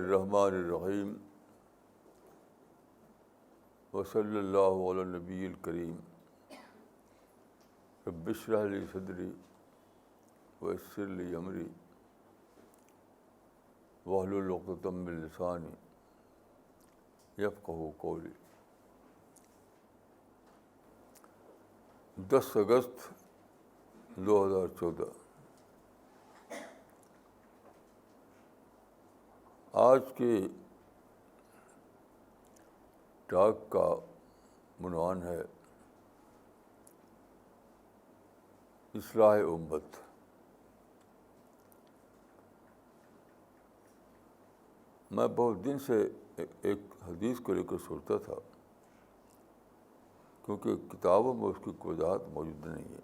الرحمن الرحیم وصلی اللہ علی النبی الکریم رب اشرح لی صدری ویسر لی امری واحلل عقدۃ من لسانی یفقہوا قولی۔ 10 اگست 2014۔ آج کی ٹاک کا عنوان ہے اصلاح امت۔ میں بہت دن سے ایک حدیث کو لے کر سوچتا تھا، کیونکہ کتابوں میں اس کی وضاحت موجود نہیں ہے۔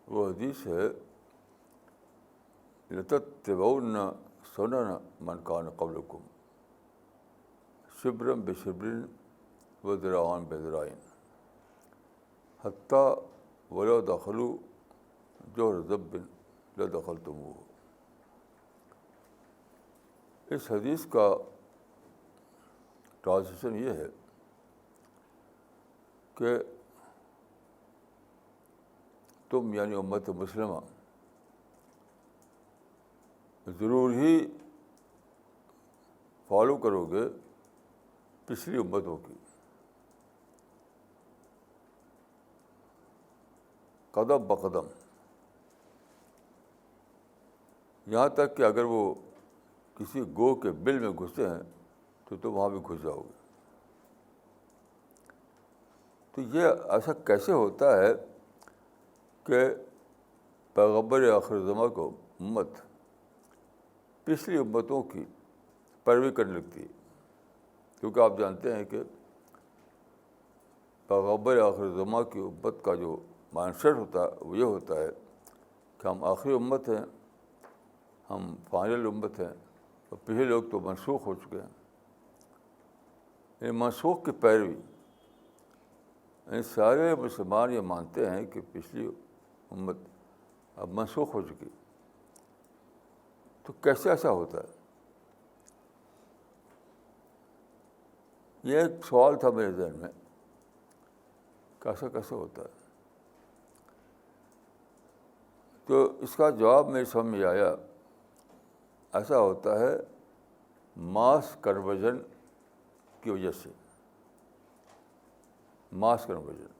وہ حدیث ہے لَتَتَّبَعُنَّ سُنَنَ مَنْ كَانَ قَبْلَكُمْ شِبْرًا بِشِبْرٍ وَذِرَاعًا بِذِرَاعٍ حَتَّىٰ وَلَوْ دَخَلُوا جُحْرَ ضَبٍّ لَدَخَلْتُمُوهُ۔ اس حدیث کا ٹرانسلیشن یہ ہے کہ تم یعنی امت مسلمہ ضرور ہی فالو کرو گے پچھلی امتوں کی، قدم بقدم، یہاں تک کہ اگر وہ کسی گو کے بل میں گھسے ہیں تو تم وہاں بھی گھس جاؤ گے۔ تو یہ ایسا کیسے ہوتا ہے کہ پیغمبر آخر زماں کو امت پچھلی امتوں کی پیروی کرنے لگتی ہے؟ کیونکہ آپ جانتے ہیں کہ پیغمبر آخر زماں کی امت کا جو مائنڈ سیٹ ہوتا ہے وہ یہ ہوتا ہے کہ ہم آخری امت ہیں، ہم فائنل امت ہیں، اور پچھلے لوگ تو منسوخ ہو چکے ہیں۔ یہ منسوخ کی پیروی، یعنی سارے مسلمان یہ مانتے ہیں کہ پچھلی امت اب منسوخ ہو چکی۔ تو کیسے ایسا ہوتا ہے؟ یہ ایک سوال تھا میرے ذہن میں، کیسا کیسے ہوتا ہے؟ تو اس کا جواب میرے سمجھ میں آیا، ایسا ہوتا ہے ماس کنورژن کی وجہ سے۔ ماس کنورژن،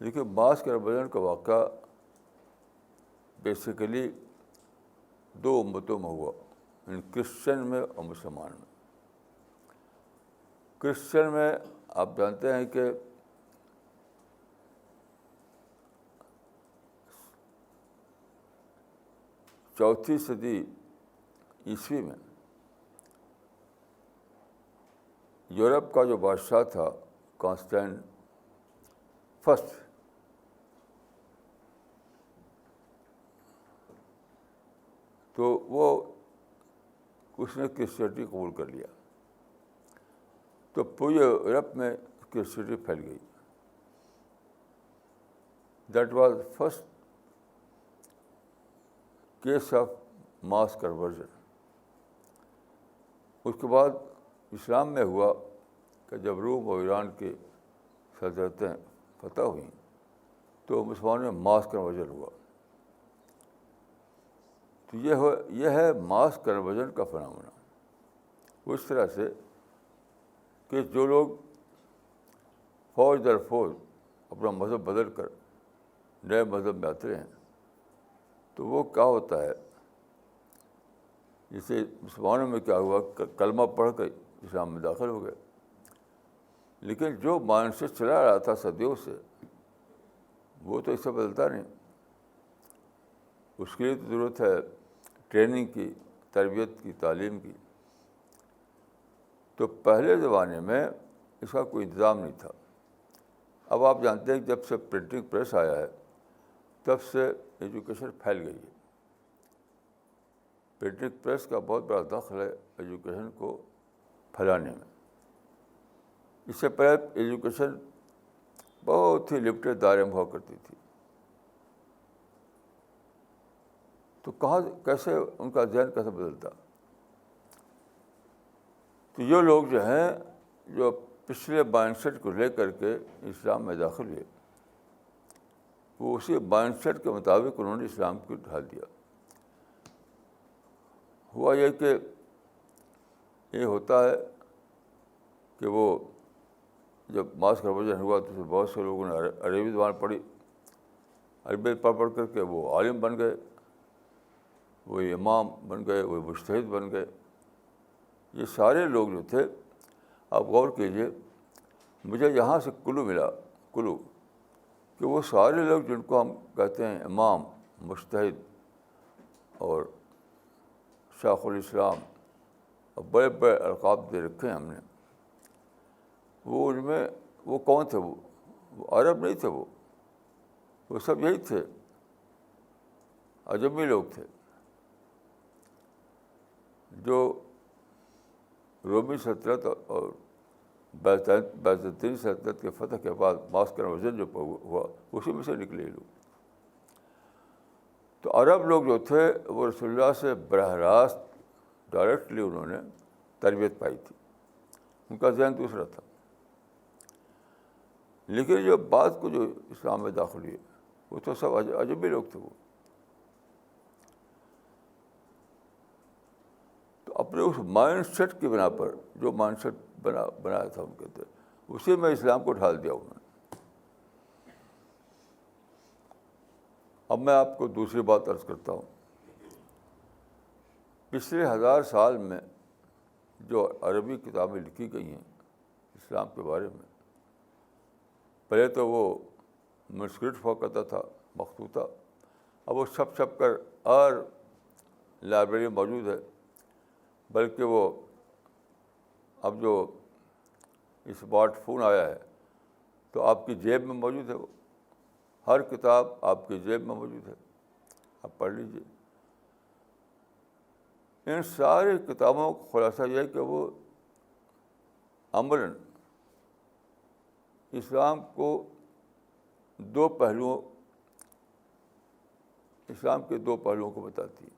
دیکھیے ماس کنورژن کا واقعہ بیسیکلی 2 امتوں میں ہوا، یعنی کرسچن میں اور مسلمان میں۔ کرسچن میں آپ جانتے ہیں کہ چوتھی صدی عیسوی میں یورپ کا جو بادشاہ تھا کانسٹینٹ فرسٹ، تو وہ اس نے کرسچینٹی قبول کر لیا، تو پورے یورپ میں کرسچینٹی پھیل گئی۔ That was first case of mass conversion. اس کے بعد اسلام میں ہوا کہ جب روم اور ایران کی سلطنتیں فتح ہوئیں تو مسلمانوں میں ماس کنورژن ہوا۔ تو یہ ہے ماس کنورژن کا فنامنا۔ اس طرح سے کہ جو لوگ فوج در فوج اپنا مذہب بدل کر نئے مذہب میں آتے ہیں، تو وہ کیا ہوتا ہے، جیسے مسلمانوں میں کیا ہوا، کلمہ پڑھ کر اسلام میں داخل ہو گئے، لیکن جو مائنڈ سے چلا رہا تھا صدیوں سے وہ تو اس سے بدلتا نہیں۔ اس کے لیے تو ضرورت ہے ٹریننگ کی، تربیت کی، تعلیم کی۔ تو پہلے زمانے میں اس کا کوئی انتظام نہیں تھا۔ اب آپ جانتے ہیں کہ جب سے پرنٹنگ پریس آیا ہے تب سے ایجوکیشن پھیل گئی ہے۔ پرنٹنگ پریس کا بہت بڑا دخل ہے ایجوکیشن کو پھیلانے میں۔ اس سے پہلے ایجوکیشن بہت ہی لمیٹڈ دائرے میں ہوا کرتی تھی۔ تو کہاں کیسے ان کا ذہن کیسے بدلتا؟ تو یہ لوگ جو ہیں جو پچھلے مائنڈ سیٹ کو لے کر کے اسلام میں داخل ہوئے، وہ اسی مائنڈ سیٹ کے مطابق انہوں نے اسلام کو ڈھال دیا۔ ہوا یہ کہ یہ ہوتا ہے کہ وہ جب ماس کنورژن ہوا تو اس میں بہت سے لوگوں نے عربی زبان پڑھی، عربی پڑھ کر کے وہ عالم بن گئے، وہ امام بن گئے، وہ مجتہد بن گئے۔ یہ سارے لوگ جو تھے، آپ غور کیجیے، مجھے یہاں سے کلو ملا، کلو کہ وہ سارے لوگ جن کو ہم کہتے ہیں امام، مجتہد اور شیخ الاسلام اور بڑے بڑے القاب دے رکھے ہیں ہم نے، وہ ان میں وہ کون تھے؟ وہ عرب نہیں تھے، وہ سب یہی تھے، عجمی لوگ تھے جو رومی سلطنت اور بیزنطین سلطنت کے فتح کے بعد ماس کنورژن جو ہوا اسی میں سے نکلے لوگ۔ تو عرب لوگ جو تھے وہ رسول اللہ سے براہ راست ڈائریکٹلی انہوں نے تربیت پائی تھی، ان کا ذہن دوسرا تھا۔ لیکن جو بعد کو جو اسلام میں داخل ہوئے وہ تو سب عجمی لوگ تھے۔ وہ تو اپنے اس مائنڈ سیٹ کی بنا پر، جو مائنڈ سیٹ بنایا تھا ان کے اندر، اسی میں اسلام کو ڈھال دیا انہوں نے۔ اب میں آپ کو دوسری بات عرض کرتا ہوں، پچھلے 1000 سال میں جو عربی کتابیں لکھی گئی ہیں اسلام کے بارے میں، پہلے تو وہ منسکرپٹ ہوا کرتا تھا، مخطوطہ، اب وہ چھپ کر اور لائبریری میں موجود ہے، بلکہ وہ اب جو اسمارٹ فون آیا ہے تو آپ کی جیب میں موجود ہے، وہ ہر کتاب آپ کی جیب میں موجود ہے، آپ پڑھ لیجیے۔ ان ساری کتابوں کا خلاصہ یہ ہے کہ وہ عملاً اسلام کو اسلام کے دو پہلوؤں کو بتاتی ہے،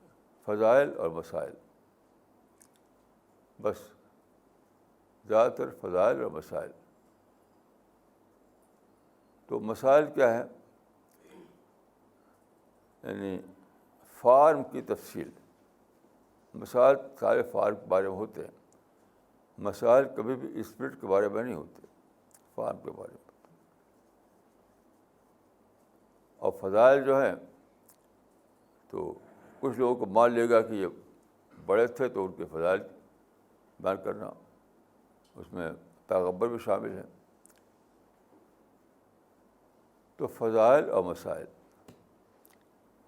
فضائل اور مسائل، بس زیادہ تر فضائل اور مسائل۔ تو مسائل کیا ہے؟ یعنی فارم کی تفصیل۔ مسائل سارے فارم کے بارے میں ہوتے ہیں، مسائل کبھی بھی اسپرٹ کے بارے میں نہیں ہوتے، فارم کے بارے میں۔ اور فضائل جو ہیں تو کچھ لوگوں کو مان لے گا کہ یہ بڑے تھے تو ان کے فضائل بیان کرنا، اس میں پیغمبر بھی شامل ہیں۔ تو فضائل اور مسائل،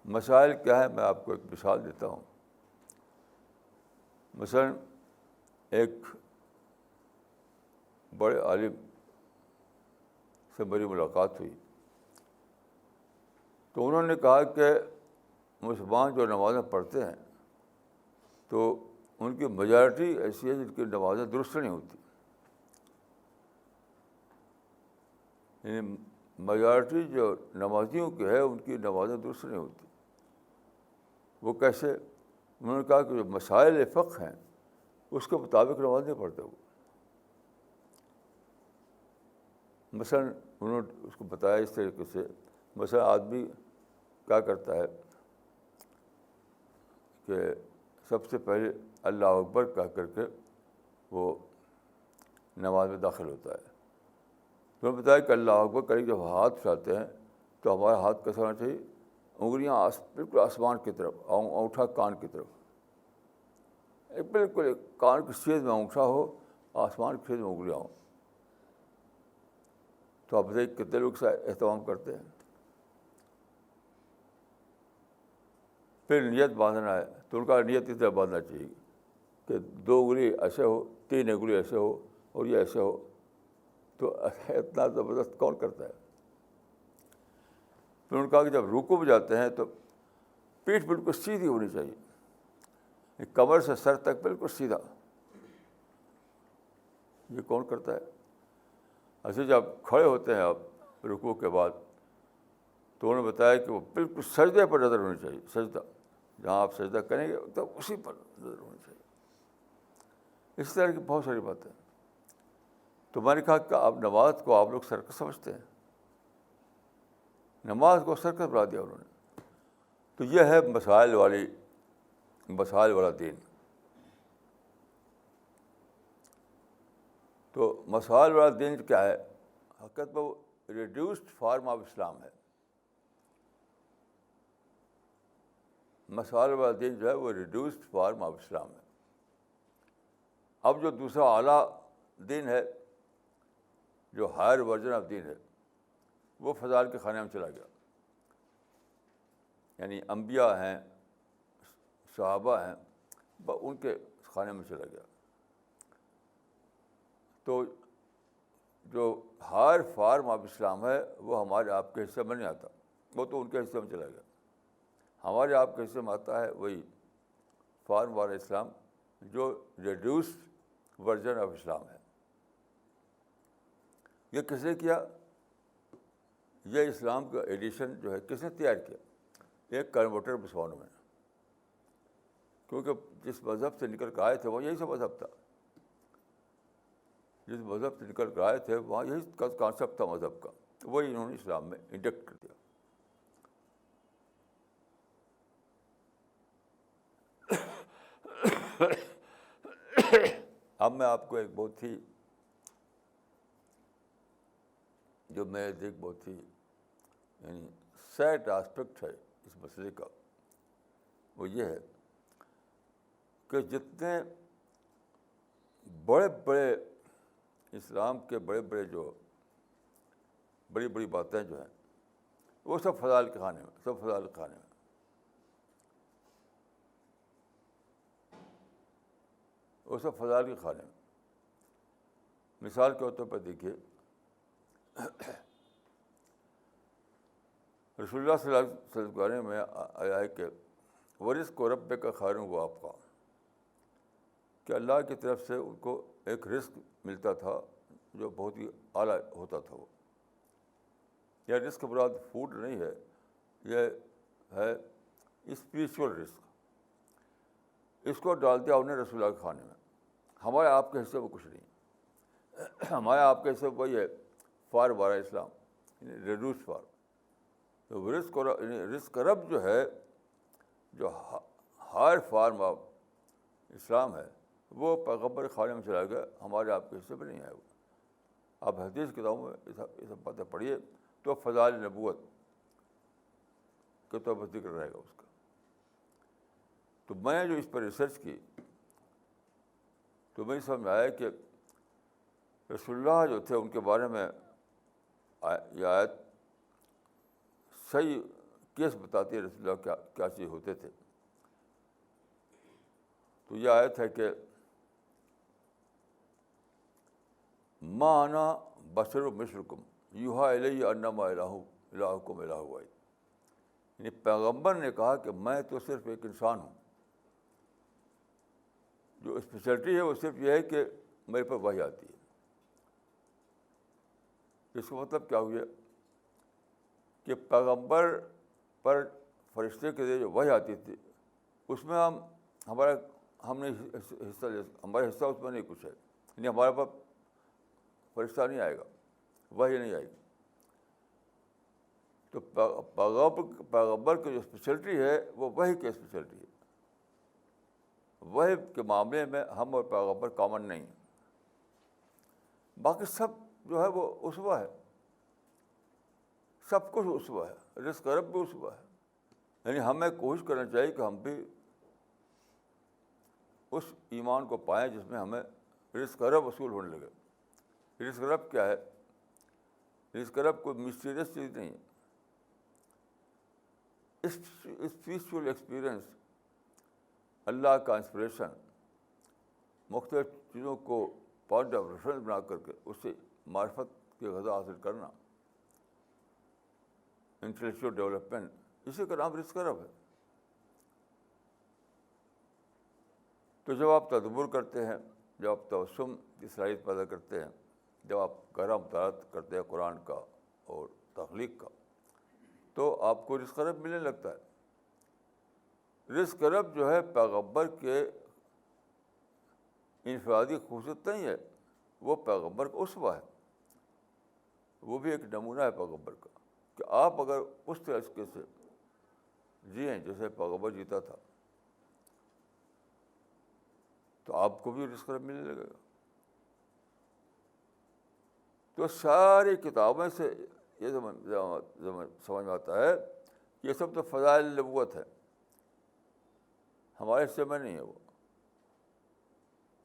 مسائل کیا ہے؟ میں آپ کو ایک مثال دیتا ہوں۔ مثلاً ایک بڑے عالم سے میری ملاقات ہوئی تو انہوں نے کہا کہ مسلمان جو نمازیں پڑھتے ہیں تو ان کی میجارٹی ایسی ہے جن کی نمازیں درست نہیں ہوتی، یعنی میجارٹی جو نمازیوں کی ہے ان کی نمازیں درست نہیں ہوتی۔ وہ کیسے؟ انہوں نے کہا کہ جو مسائل فقہ ہیں اس کے مطابق نماز نہیں پڑھتے وہ۔ مثلاً انہوں نے اس کو بتایا اس طریقے سے، مثلاً آدمی کیا کرتا ہے کہ سب سے پہلے اللہ اکبر کہہ کر کے وہ نماز میں داخل ہوتا ہے۔ انہوں نے بتایا کہ اللہ اکبر کریں جب ہاتھ اٹھاتے ہیں تو ہمارا ہاتھ کیسا ہونا چاہیے؟ انگلیاں بالکل آسمان کی طرف، انگوٹھا کان کی طرف، بالکل کان کی سیدھ میں انگوٹھا ہو، آسمان کی سیدھ میں انگلیاں ہوں۔ تو آپ بتائیے کتنے لوگ سے اہتمام کرتے ہیں؟ پھر نیت باندھنا ہے تو ان کا نیت اس طرح باندھنا چاہیے کہ 2 انگلی ایسے ہو، 3 انگلی ایسے ہو اور یہ ایسے ہو۔ تو اتنا زبردست کون کرتا ہے؟ پھر انہوں نے کہا کہ جب رکوع میں جاتے ہیں تو پیٹھ بالکل سیدھی ہونی چاہیے، کمر سے سر تک بالکل سیدھا۔ یہ کون کرتا ہے؟ ایسے جب کھڑے ہوتے ہیں آپ رکوع کے بعد تو انہوں نے بتایا کہ وہ بالکل سجدے پر نظر ہونی چاہیے، سجدہ جہاں آپ سجدہ کریں گے تو اسی پر نظر ہونی چاہیے. اس طرح کی بہت ساری باتیں. تو میں نے کہا کہ آپ نماز کو آپ لوگ سرکس سمجھتے ہیں. نماز کو سرکس بنا دیا انہوں نے. تو یہ ہے مسائل والا دین. تو مسائل والا دین کیا ہے؟ حقیقت میں وہ ریڈیوسڈ فارم آف اسلام ہے. مسائل والا دین جو ہے وہ ریڈیوسڈ فارم آف اسلام ہے. اب جو دوسرا اعلیٰ دین ہے، جو ہائر ورژن آف دین ہے، وہ فضائل کے خانے میں چلا گیا. یعنی انبیاء ہیں، صحابہ ہیں، ان کے خانے میں چلا گیا. تو جو ہائر فارم آف اسلام ہے وہ ہمارے آپ کے حصے میں نہیں آتا، وہ تو ان کے حصے میں چلا گیا. ہمارے آپ کے حصے میں آتا ہے وہی فارم والا اسلام جو ریڈیوسڈ ورژن آف اسلام ہے. یہ کس نے کیا؟ یہ اسلام کا ایڈیشن جو ہے کس نے تیار کیا؟ ایک کنورٹر مسلمانوں میں. کیونکہ جس مذہب سے نکل کر آئے تھے وہ یہی سا مذہب تھا. جس مذہب سے نکل کر آئے تھے وہاں یہی کانسیپٹ تھا مذہب کا، وہی انہوں نے اسلام میں انجیکٹ کر دیا. اب میں آپ کو ایک بہت ہی جو میں دیکھ بہت ہی یعنی سیڈ آسپیکٹ ہے اس مسئلے کا، وہ یہ ہے کہ جتنے بڑے بڑے اسلام کے بڑے بڑے جو بڑی بڑی باتیں جو ہیں وہ سب فضائل کے خانے میں، سب فضائل کے خانے میں. وہ سب فضائل کے خانے میں. مثال کے طور پر دیکھیے، رسول اللہ صلی اللہ علیہ وسلم کے بارے میں آیا ہے کہ ورزق و رب کا خیر و آپ کا، کہ اللہ کی طرف سے ان کو ایک رزق ملتا تھا جو بہت ہی اعلیٰ ہوتا تھا. وہ یہ رزق مراد فوڈ نہیں ہے، یہ ہے اسپریچول رزق. اس کو ڈال دیا انہوں نے رسول اللہ کے کھانے میں. ہمارے آپ کے حصے میں کچھ نہیں. ہمارے آپ کے حصے وہی ہے فار بارہ اسلام، ریڈیوس فار. تو رزق رب جو ہے، جو ہائر فارم آف اسلام ہے، وہ پیغمبر خانے میں چلا گیا، ہمارے آپ کے حصے میں نہیں ہے. وہ آپ حدیث کتابوں میں یہ سب باتیں پڑھیے تو فضائل نبوت کے طور پر ذکر رہے گا اس کا. تو میں جو اس پر ریسرچ کی تو مجھے سمجھ میں آیا کہ رسول اللہ جو تھے ان کے بارے میں یہ آیت صحیح کیس بتاتی ہے رسول اللہ کیا چیز ہوتے تھے. تو یہ آیت ہے کہ ما انا بشر مثلکم یوحی الی انما الہکم الہ واحد. یعنی پیغمبر نے کہا کہ میں تو صرف ایک انسان ہوں، جو اسپیشلٹی ہے وہ صرف یہ ہے کہ میرے پر وحی آتی ہے. اس کا مطلب کیا ہوئی ہے کہ پیغمبر پر فرشتے کے ذریعے جو وحی آتی تھی اس میں ہم نے ہمارا حصہ اس میں نہیں کچھ ہے. یعنی ہمارے پاس فرشتہ نہیں آئے گا، وحی نہیں آئے گی. تو پیغمبر کی جو اسپیشلٹی ہے وہ وحی کی اسپیشلٹی ہے. وحی کے معاملے میں ہم اور پیغمبر کامن نہیں ہیں. باقی سب جو ہے وہ اسوہ ہے، سب کچھ اسوہ ہے. رزق رب بھی اسوہ ہے. یعنی ہمیں کوشش کرنا چاہیے کہ ہم بھی اس ایمان کو پائیں جس میں ہمیں رزق رب وصول ہونے لگے. رزق رب کیا ہے؟ رزق رب کوئی مسٹیریس چیز نہیں ہے. اسپریچول ایکسپیرئنس، اللہ کا انسپریشن، مختلف چیزوں کو پوائنٹ آف ریفرنس بنا کر کے اس سے معرفت کی غذا حاصل کرنا، انٹلیکچوئل ڈیولپمنٹ، اسی کا نام رزق رب ہے. تو جب آپ تدبر کرتے ہیں، جب آپ توسم کی صلاحیت پیدا کرتے ہیں، جب آپ گہرا مطالعہ کرتے ہیں قرآن کا اور تخلیق کا، تو آپ کو رزق رب ملنے لگتا ہے. رزق رب جو ہے پیغمبر کے انفرادی خصوصیت نہیں ہے، وہ پیغمبر کا اسوہ ہے، وہ بھی ایک نمونہ ہے پیغمبر کا، کہ آپ اگر اس طریقے سے جئیں جیسے پیغمبر جیتا تھا تو آپ کو بھی رزق ملنے لگے گا. تو ساری کتابیں سے یہ سمجھ میں آتا ہے کہ یہ سب تو فضائل نبوت ہے، ہمارے حصے میں نہیں ہے وہ.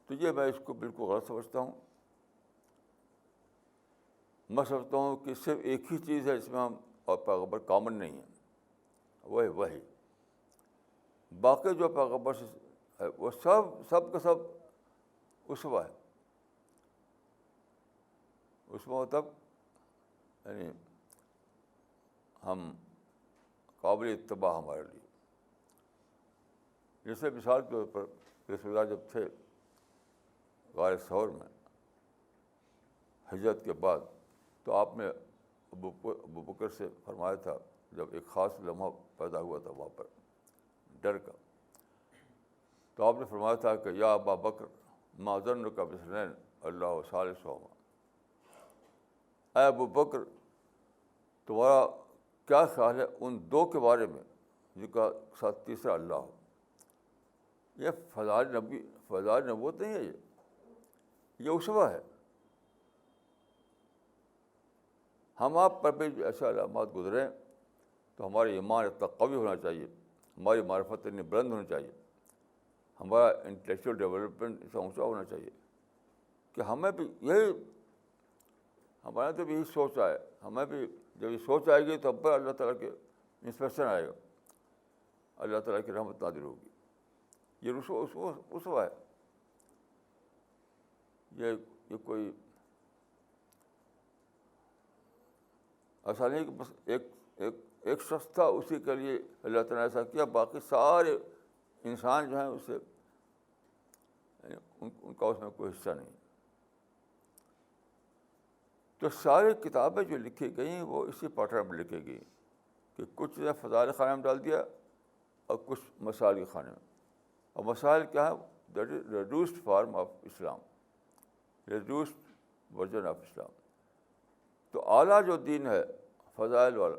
تو یہ میں اس کو بالکل غلط سمجھتا ہوں. میں سمجھتا ہوں کہ صرف ایک ہی چیز ہے اس میں ہم اور پیغمبر کامن نہیں ہیں، وہ ہے وحی. باقی جو پیغمبر سے ہے وہ سب کا سب اسوہ ہے. اسوہ مطلب یعنی ہم قابل اتباع ہمارے لیے. جیسے مثال کے طور پر رسول اللہ جب تھے غار ثور میں ہجرت کے بعد، تو آپ نے ابو بکر سے فرمایا تھا، جب ایک خاص لمحہ پیدا ہوا تھا وہاں پر ڈر کا، تو آپ نے فرمایا تھا کہ یا ابا بکر ما ظنک باثنین اللہ ثالثہما. اے ابو بکر، تمہارا کیا خیال ہے ان دو کے بارے میں جن کا ساتھ تیسرا اللہ ہو؟ یہ فضائل نبوت نہیں ہے، یہ اسوہ ہے. ہم آپ پر بھی ایسے علامات گزریں تو ہمارا ایمان اتنا قوی ہونا چاہیے، ہماری معرفت اتنی بلند ہونی چاہیے، ہمارا انٹلیکچوئل ڈیولپمنٹ اتنا اونچا ہونا چاہیے کہ ہمیں بھی ہمارے تو بھی یہی سوچ آئے. ہمیں بھی جب یہ سوچ آئے گی تو ہم پر اللہ تعالیٰ کے انسپیکشن آئے گا، اللہ تعالیٰ کی رحمت نازل ہوگی. یہ اسوہ ہے. یہ کوئی ایسا نہیں کہ بس ایک شخص تھا اسی کے لیے اللہ تعالیٰ نے ایسا کیا، باقی سارے انسان جو ہیں اسے ان کا اس میں کوئی حصہ نہیں. تو ساری کتابیں جو لکھی گئیں وہ اسی پیٹرن میں لکھی گئی کہ کچھ نے فضائل خانے میں ڈال دیا اور کچھ مسائل کے خانے میں. اور مسائل کیا ہے؟ That is reduced form of Islam, reduced version of Islam. تو اعلیٰ جو دین ہے فضائل والا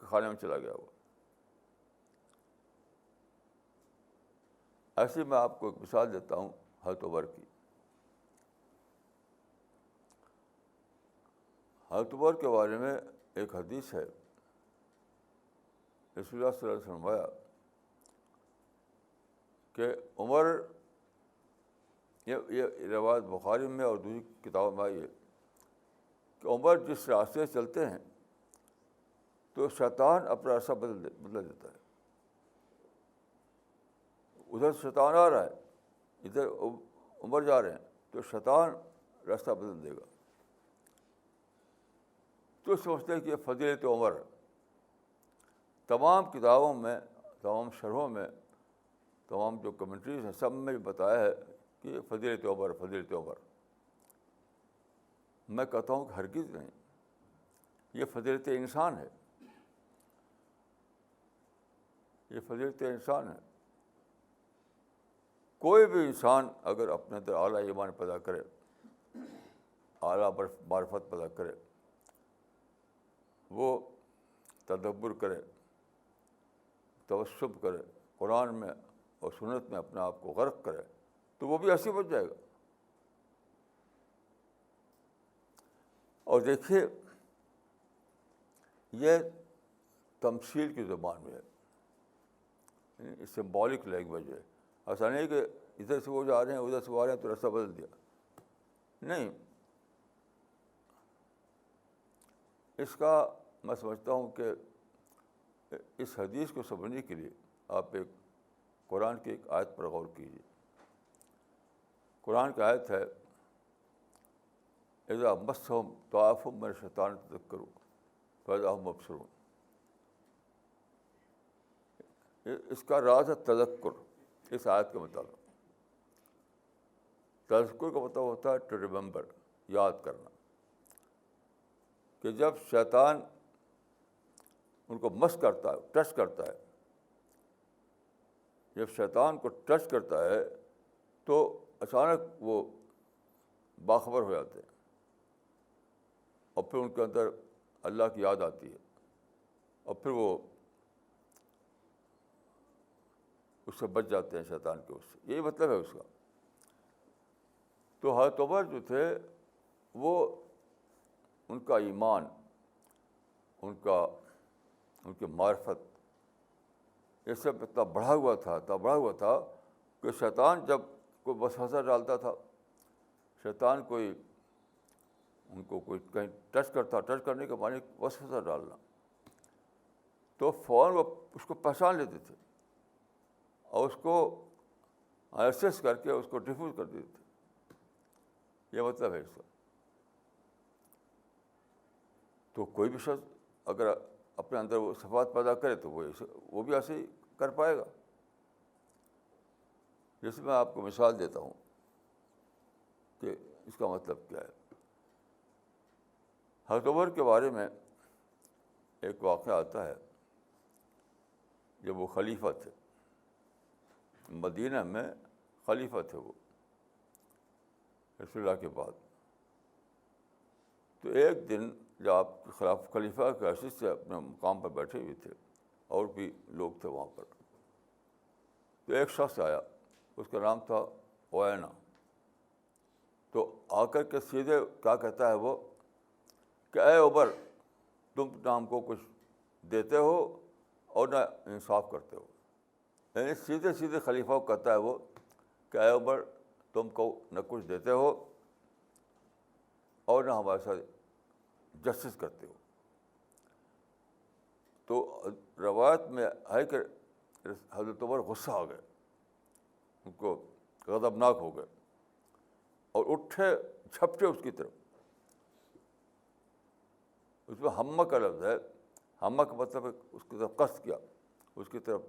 کھانے میں چلا گیا وہ. ایسے میں آپ کو ایک مثال دیتا ہوں حضرت عمر کی. حضرت عمر کے بارے میں ایک حدیث ہے، رسول اللہ صلی اللہ علیہ وسلم فرمایا کہ عمر، یہ روایت بخاری میں اور دوسری کتابوں میں آئی ہے کہ عمر جس راستے سے چلتے ہیں تو شیطان اپنا راستہ بدل دیتا ہے. ادھر شیطان آ رہا ہے، ادھر عمر جا رہے ہیں تو شیطان راستہ بدل دے گا. تو سوچتے ہیں کہ یہ فضیلت عمر ہے. تمام کتابوں میں، تمام شرحوں میں، تمام جو کمنٹریز ہیں سب میں بتایا ہے کہ یہ فضیلت عمر، فضیلت عمر. میں کہتا ہوں کہ ہرگز نہیں، یہ فضیلت انسان ہے، یہ فضیلت انسان ہے. کوئی بھی انسان اگر اپنے اندر اعلیٰ ایمان پیدا کرے، اعلیٰ معرفت پیدا کرے، وہ تدبر کرے، توسب کرے، قرآن میں اور سنت میں اپنے آپ کو غرق کرے، تو وہ بھی ایسے بچ جائے گا. اور دیکھیے یہ تمثیل کی زبان میں ہے، سمبولک لینگویج ہے. ایسا نہیں کہ ادھر سے وہ جا رہے ہیں ادھر سے وہ آ رہے ہیں تو راستہ بدل دیا، نہیں. اس کا میں سمجھتا ہوں کہ اس حدیث کو سمجھنے کے لیے آپ ایک قرآن کی ایک آیت پر غور کیجیے. قرآن کی آیت ہے اذا مسهم طائف من الشیطان تذکروا فاذا هم مبصرون. اس کا راز ہے تذکر. اس آیت کے مطابق تذکر کا مطلب ہوتا ہے ٹو ریممبر، یاد کرنا. کہ جب شیطان ان کو مس کرتا ہے، ٹچ کرتا ہے، جب شیطان کو ٹچ کرتا ہے تو اچانک وہ باخبر ہو جاتے ہیں اور پھر ان کے اندر اللہ کی یاد آتی ہے اور پھر وہ اس سے بچ جاتے ہیں شیطان کے اس سے. یہی مطلب ہے اس کا. تو حضرت عمر جو تھے وہ ان کا ایمان، ان کی معرفت، یہ سب اتنا بڑھا ہوا تھا کہ شیطان جب کوئی وسوسہ ڈالتا تھا، شیطان کوئی کہیں ٹچ کرنے کے معنی وسوسہ ڈالنا، تو فوراً وہ اس کو پہچان لیتے تھے اور اس کو ایسیس کر کے اس کو ڈیفیوز کر دیتے تھے. یہ مطلب ہے اس کا. تو کوئی بھی شخص اگر اپنے اندر وہ صفات پیدا کرے تو وہ بھی ایسے ہی کر پائے گا. جیسے میں آپ کو مثال دیتا ہوں کہ اس کا مطلب کیا ہے. حضرت عمر کے بارے میں ایک واقعہ آتا ہے. جب وہ خلیفہ تھے، مدینہ میں خلیفہ تھے وہ رسول اللہ کے بعد. تو ایک دن جب آپ کے خلاف خلیفہ کے حیثیت سے اپنے مقام پر بیٹھے ہوئے تھے، اور بھی لوگ تھے وہاں پر، تو ایک شخص آیا، اس کا نام تھا اوینا. تو آ کر کے سیدھے کیا کہتا ہے وہ کہ اے عمر، تم نہ ہم کو کچھ دیتے ہو اور نہ انصاف کرتے ہو. یعنی سیدھے خلیفہ کو کہتا ہے وہ کہ اے عمر، تم کو نہ کچھ دیتے ہو اور نہ ہمارے ساتھ جسٹس کرتے ہو. تو روایت میں ہے کہ حضرت عمر غصہ آ گئے، ان کو غضبناک ہو گئے اور اٹھے جھپٹے اس کی طرف. اس میں ہمہ کا لفظ ہے. ہمہ کا مطلب ہے اس کی طرف قصد کیا، اس کی طرف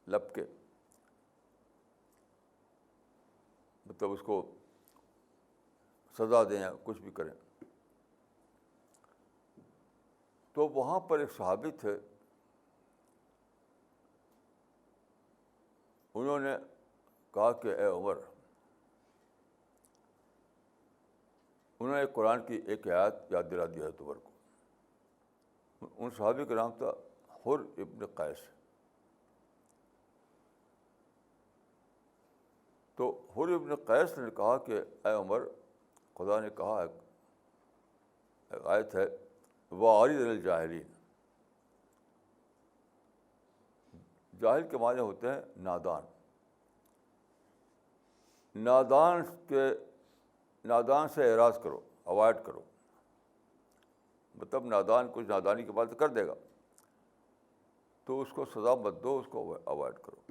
لپکے، مطلب اس کو سزا دیں یا کچھ بھی کریں. تو وہاں پر ایک صحابی تھے، انہوں نے کہا کہ اے عمر، انہوں نے قرآن کی ایک آیت یاد دلا دی ہے عمر کو. ان صحابی کا نام تھا حر ابن قیس. تو حر ابن قیس نے کہا کہ اے عمر، خدا نے کہا ہے، ایک آیت ہے، وَأَعْرِضْ عَنِ الْجَاهِلِينَ. جاہل کے معنی ہوتے ہیں نادان. نادان سے اعراض کرو، اوائڈ کرو. مطلب نادان کچھ نادانی کی بات کر دے گا تو اس کو سزا مت دو، اس کو اوائڈ کرو.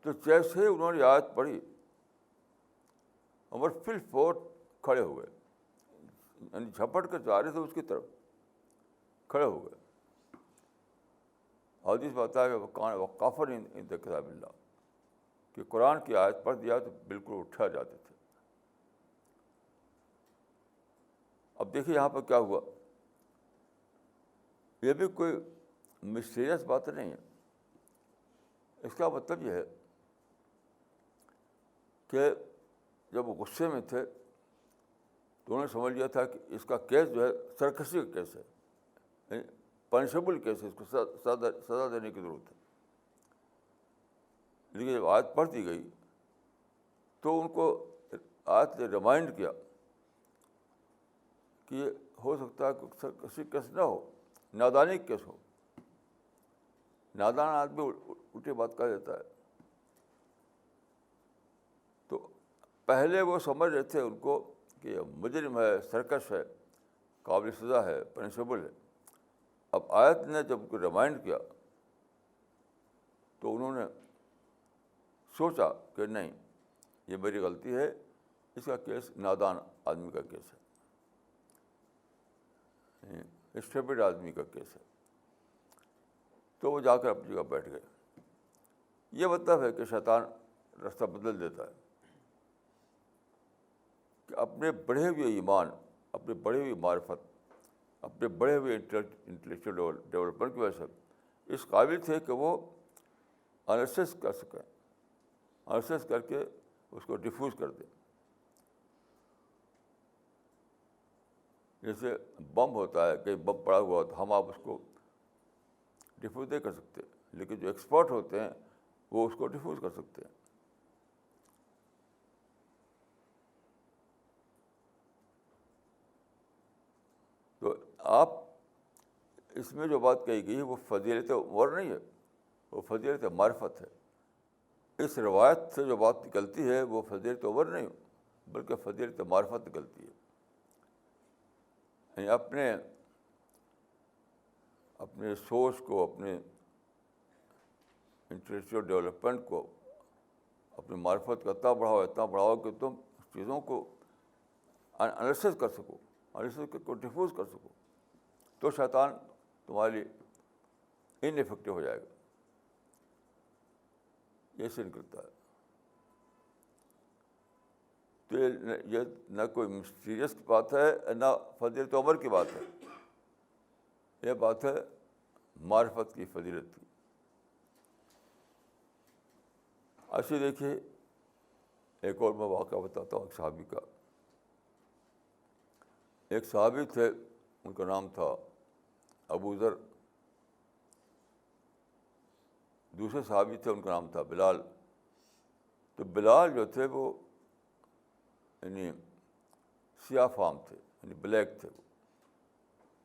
تو جیسے ہی انہوں نے آیت پڑھی، عمر فل فور کھڑے ہو گئے، یعنی جھپٹ کے جا رہے تھے اس کی طرف، کھڑے ہو گئے. حدیث میں آتا ہے کہ وقافا عند کتاب اللہ، کہ قرآن کی آیت پڑھ دیا تو بالکل اٹھا جاتے تھے. اب دیکھیے یہاں پر کیا ہوا. یہ بھی کوئی مسٹیریس بات نہیں ہے. اس کا مطلب یہ ہے کہ جب وہ غصے میں تھے تو انہوں نے سمجھ لیا تھا کہ اس کا کیس جو ہے سرکشی کا کیس ہے، پنشبل کیس ہے، اس کو سزا دینے کی ضرورت ہے. لیکن جب آیت پڑھ دی گئی تو ان کو آیت نے ریمائنڈ کیا کہ یہ ہو سکتا ہے کہ سرکشی کیس نہ ہو، نادانی کیس ہو. نادان آدمی الٹی بات کہہ دیتا ہے. تو پہلے وہ سمجھ رہے تھے ان کو کہ یہ مجرم ہے، سرکش ہے، قابل سزا ہے، پنشبل ہے. اب آیت نے جب کو ریمائنڈ کیا تو انہوں نے سوچا کہ نہیں، یہ میری غلطی ہے، اس کا کیس نادان آدمی کا کیس ہے، اسٹیپڈ آدمی کا کیس ہے. تو وہ جا کر اپنی جگہ بیٹھ گئے. یہ مطلب ہے کہ شیطان راستہ بدل دیتا ہے کہ اپنے بڑھے ہوئے ایمان، اپنے بڑھے ہوئی معرفت، اپنے بڑھے ہوئے انٹلیکچوئل ڈیولپمنٹ کی وجہ سے اس قابل تھے کہ وہ انالسس کر سکیں، انالسس کر کے اس کو ڈیفیوز کر دیں. جیسے بم ہوتا ہے، کہیں بم پڑا ہوا تو ہم آپ اس کو ڈیفیوز نہیں کر سکتے، لیکن جو ایکسپرٹ ہوتے ہیں وہ اس کو ڈیفیوز کر سکتے ہیں. تو آپ اس میں جو بات کہی گئی ہے وہ فضیلت عمر نہیں ہے، وہ فضیلت معرفت ہے. اس روایت سے جو بات نکلتی ہے وہ فضیلت عمر نہیں بلکہ فضیلت معرفت نکلتی ہے. یعنی اپنے سوچ کو، اپنے انٹلیکچوئل ڈیولپمنٹ کو، اپنی معرفت کو اتنا بڑھاؤ کہ تم چیزوں کو انالسس کر سکو، انالسس کو ڈیفیوز کر سکو، تو شیطان تمہارے لیے ان افیکٹو ہو جائے گا. یہ سے نکلتا ہے. تو یہ نہ کوئی مسٹیریس بات ہے، نہ فضیلت عمر کی بات ہے، یہ بات ہے معرفت کی، فضیلت کی. ایسے دیکھیے ایک اور میں واقعہ بتاتا ہوں ایک صحابی کا. ایک صحابی تھے، ان کا نام تھا ابو ذر. دوسرے صحابی تھے، ان کا نام تھا بلال. تو بلال جو تھے وہ یعنی سیاہ فام تھے، یعنی بلیک تھے. وہ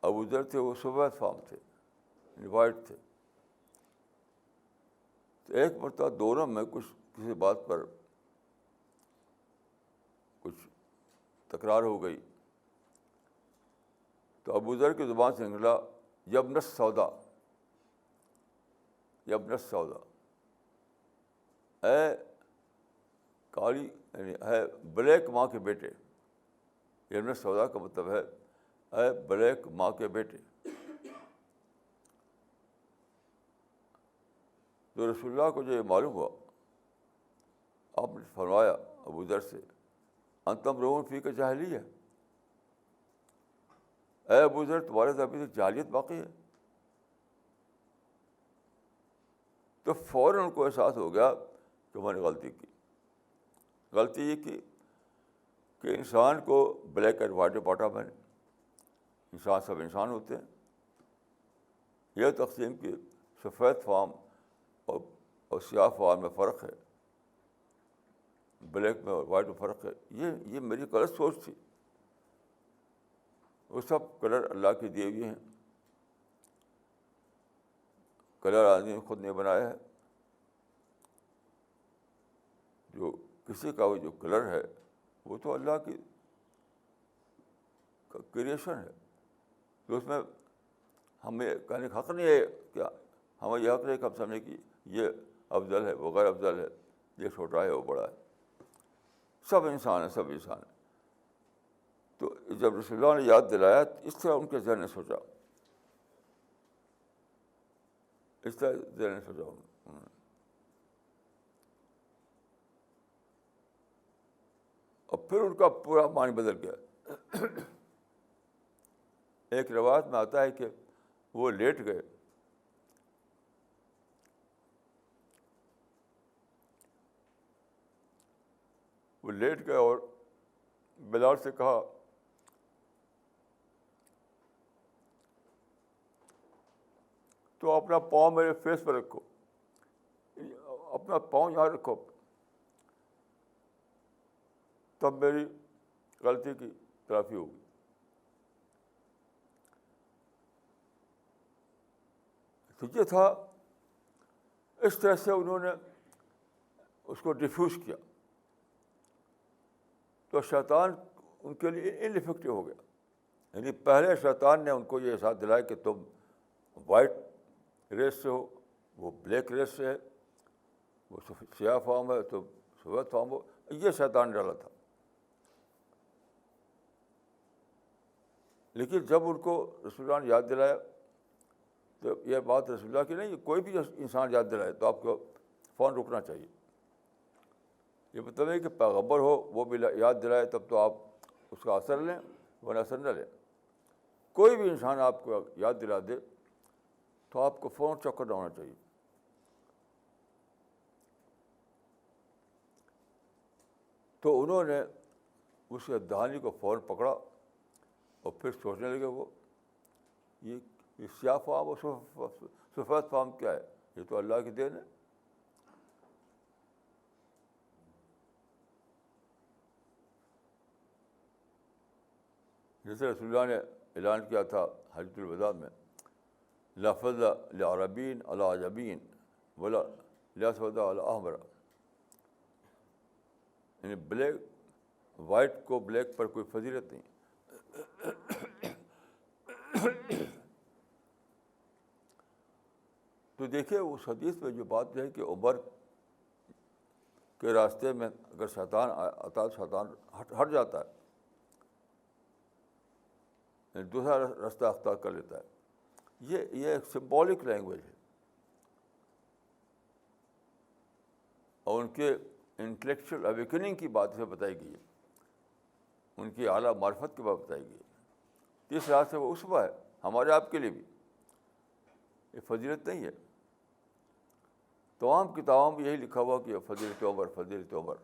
ابو ذر تھے، وہ سفید فام تھے، یعنی وائٹ تھے. تو ایک مرتبہ دونوں میں کسی بات پر کچھ تکرار ہو گئی. تو ابو ذر کی زبان سے نکلا یبن السودا، یبن السودا، اے کالی، یعنی ہے بلیک ماں کے بیٹے. یبن السودا کا مطلب ہے اے بلیک ماں کے بیٹے. تو رسول اللہ کو جو یہ معلوم ہوا، آپ نے فرمایا ابو ذر سے انتم رون فی کا جاہلیہ، اے ابو ذر تمہارے سے ابھی تک جاہلیت باقی ہے. تو فوراً ان کو احساس ہو گیا کہ میں نے غلطی کی. غلطی یہ کی کہ انسان کو بلیک اینڈ وائٹ میں بانٹا میں نے. انسان سب انسان ہوتے ہیں. یہ تقسیم کی سفید فام اور سیاہ فام میں فرق ہے، بلیک میں اور وائٹ میں فرق ہے. یہ میری غلط سوچ تھی. وہ سب کلر اللہ کے دیے ہوئے ہیں. کلر آدمی نے خود نے بنایا ہے. جو کسی کا وہ جو کلر ہے وہ تو اللہ کی کریشن ہے. تو اس میں ہمیں کہنے کا حق نہیں ہے، کیا ہمیں یہ حق نہیں کہ ہم سمجھیں کہ یہ افضل ہے، وہ غیر افضل ہے، یہ چھوٹا ہے، وہ بڑا ہے. سب انسان ہیں، سب انسان ہیں. تو جب رسول اللہ نے یاد دلایا اس طرح ان کے ذہن نے سوچا، اس طرح ذہن نے سوچا انہوں نے. اور پھر ان کا پورا معنی بدل گیا. ایک روایت میں آتا ہے کہ وہ لیٹ گئے. وہ لیٹ گئے اور بلال سے کہا تو اپنا پاؤں میرے فیس پر رکھو، اپنا پاؤں یہاں رکھو، تب میری غلطی کی تلافی ہوگی. تو یہ تھا، اس طرح سے انہوں نے اس کو ڈیفیوز کیا. تو شیطان ان کے لیے ان افیکٹو ہو گیا. یعنی پہلے شیطان نے ان کو یہ احساس دلایا کہ تم وائٹ ریس سے ہو، وہ بلیک ریس سے ہے، وہ سیاہ فام ہے تو سفید فام ہو. یہ شیطان ڈالا تھا. لیکن جب ان کو رسول اللہ نے یاد دلایا تو یہ بات رسول اللہ کی نہیں، کوئی بھی انسان یاد دلائے تو آپ کو فون رکنا چاہیے. یہ مطلب ہے کہ پیغمبر ہو وہ بھی یاد دلائے تب تو آپ اس کا اثر لیں، ورنہ اثر نہ لیں. کوئی بھی انسان آپ کو یاد دلا دے تو آپ کو فون چیک کرنا ہونا چاہیے. تو انہوں نے اس دہانی کو فوراً پکڑا اور پھر سوچنے لگے وہ یہ سیاہ فام اور سفید فام کیا ہے؟ یہ تو اللہ کی دین ہے. جیسے رسول اللہ نے اعلان کیا تھا حجۃ الوداع میں، لا فضل لعربین علی عجمین ولا لاسود علی احمر، یعنی بلیک وائٹ کو بلیک پر کوئی فضیلت نہیں. تو دیکھیے اس حدیث میں جو بات ہے کہ عمر کے راستے میں اگر شیطان آتا ہے، شیطان ہٹ جاتا ہے، یعنی دوسرا راستہ اختیار کر لیتا ہے. یہ ایک سمبولک لینگویج ہے، اور ان کے انٹلیکچوئل اویکننگ کی بات سے بتائی گئی ہے، ان کی اعلیٰ معرفت کی بات بتائی گئی ہے. اس لحاظ سے وہ اسوہ ہے ہمارے آپ کے لیے بھی، یہ فضیلت نہیں ہے. تمام کتابوں میں یہی لکھا ہوا کہ فضیلت عمر، فضیلت عمر.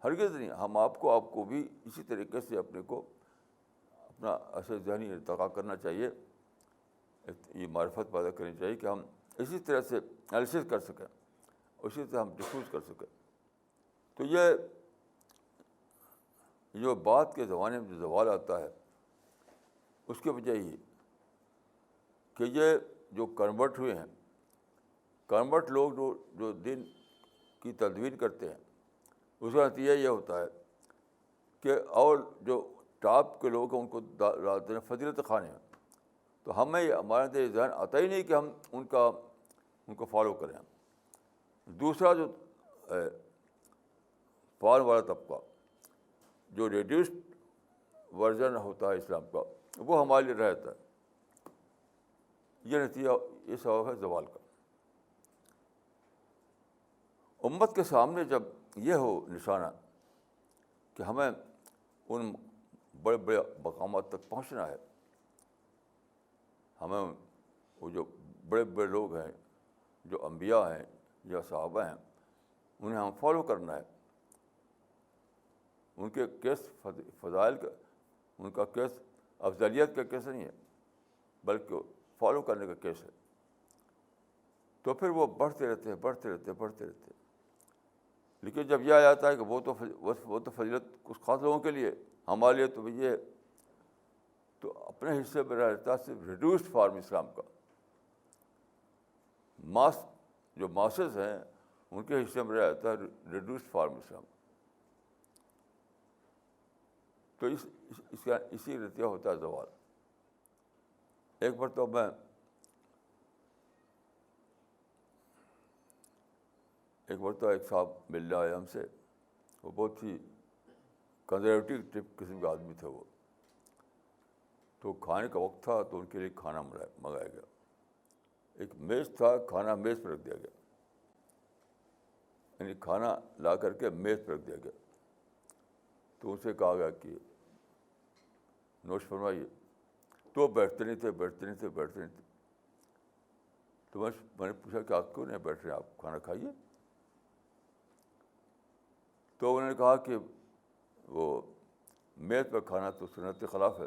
ہرگز نہیں. ہم آپ کو بھی اسی طریقے سے اپنے کو اپنا ایسے ذہنی ارتقا کرنا چاہیے، یہ معرفت پیدا کرنی چاہیے کہ ہم اسی طرح سے انالیسس کر سکیں، اسی طرح ہم ڈسکس کر سکیں. تو یہ جو بعد کے زمانے میں جو زوال آتا ہے اس کی وجہ یہ کہ یہ جو کنورٹ ہوئے ہیں، کنورٹ لوگ جو دین کی تدوین کرتے ہیں، اس کا نتیجہ یہ ہوتا ہے کہ اور جو ٹاپ کے لوگ ہیں ان کو ڈالتے ہیں فضیلت خانے ہیں. تو ہمیں ہمارے اندر یہ ذہن آتا ہی نہیں کہ ہم ان کو فالو کریں. دوسرا جو فال والا طبقہ جو ریڈیوسڈ ورژن ہوتا ہے اسلام کا، وہ ہمارے لیے رہتا ہے. یہ نتیجہ، یہ سبب ہے زوال کا. امت کے سامنے جب یہ ہو نشانہ کہ ہمیں ان بڑے بڑے مقامات تک پہنچنا ہے، ہمیں وہ جو بڑے بڑے لوگ ہیں، جو انبیاء ہیں یا صحابہ ہیں، انہیں ہم فالو کرنا ہے. ان کے کیس فضائل کا، ان کا کیس افضلیت کا کیس نہیں ہے، بلکہ فالو کرنے کا کیس ہے. تو پھر وہ بڑھتے رہتے ہیں، بڑھتے رہتے ہیں، بڑھتے رہتے ہیں. لیکن جب یہ آ جاتا ہے کہ وہ تو فضیلت کچھ خاص لوگوں کے لیے، ہمارے لیے تو یہ، تو اپنے حصے میں رہتا ہے صرف ریڈیوسڈ فارم اسلام کا. جو ماسز ہیں ان کے حصے میں رہتا ہے ریڈیوسڈ فارم اسلام. تو اس کا اسی نتیجہ ہوتا ہے زوال. ایک بار تو ایک صاحب ملنے آئے ہم سے، وہ بہت ہی کنزرویٹو قسم کا آدمی تھے وہ. تو کھانے کا وقت تھا تو ان کے لیے کھانا منگایا گیا. ایک میز تھا، کھانا میز پر رکھ دیا گیا، یعنی کھانا لا کر کے میز پر رکھ دیا گیا. تو ان سے کہا گیا کہ نوش فرمائیے. تو بیٹھتے نہیں تھے. تو میں نے پوچھا کہ آپ کیوں نہیں بیٹھ رہے، آپ کھانا کھائیے. تو انہوں نے کہا کہ وہ میز پر کھانا تو سنت کے خلاف ہے.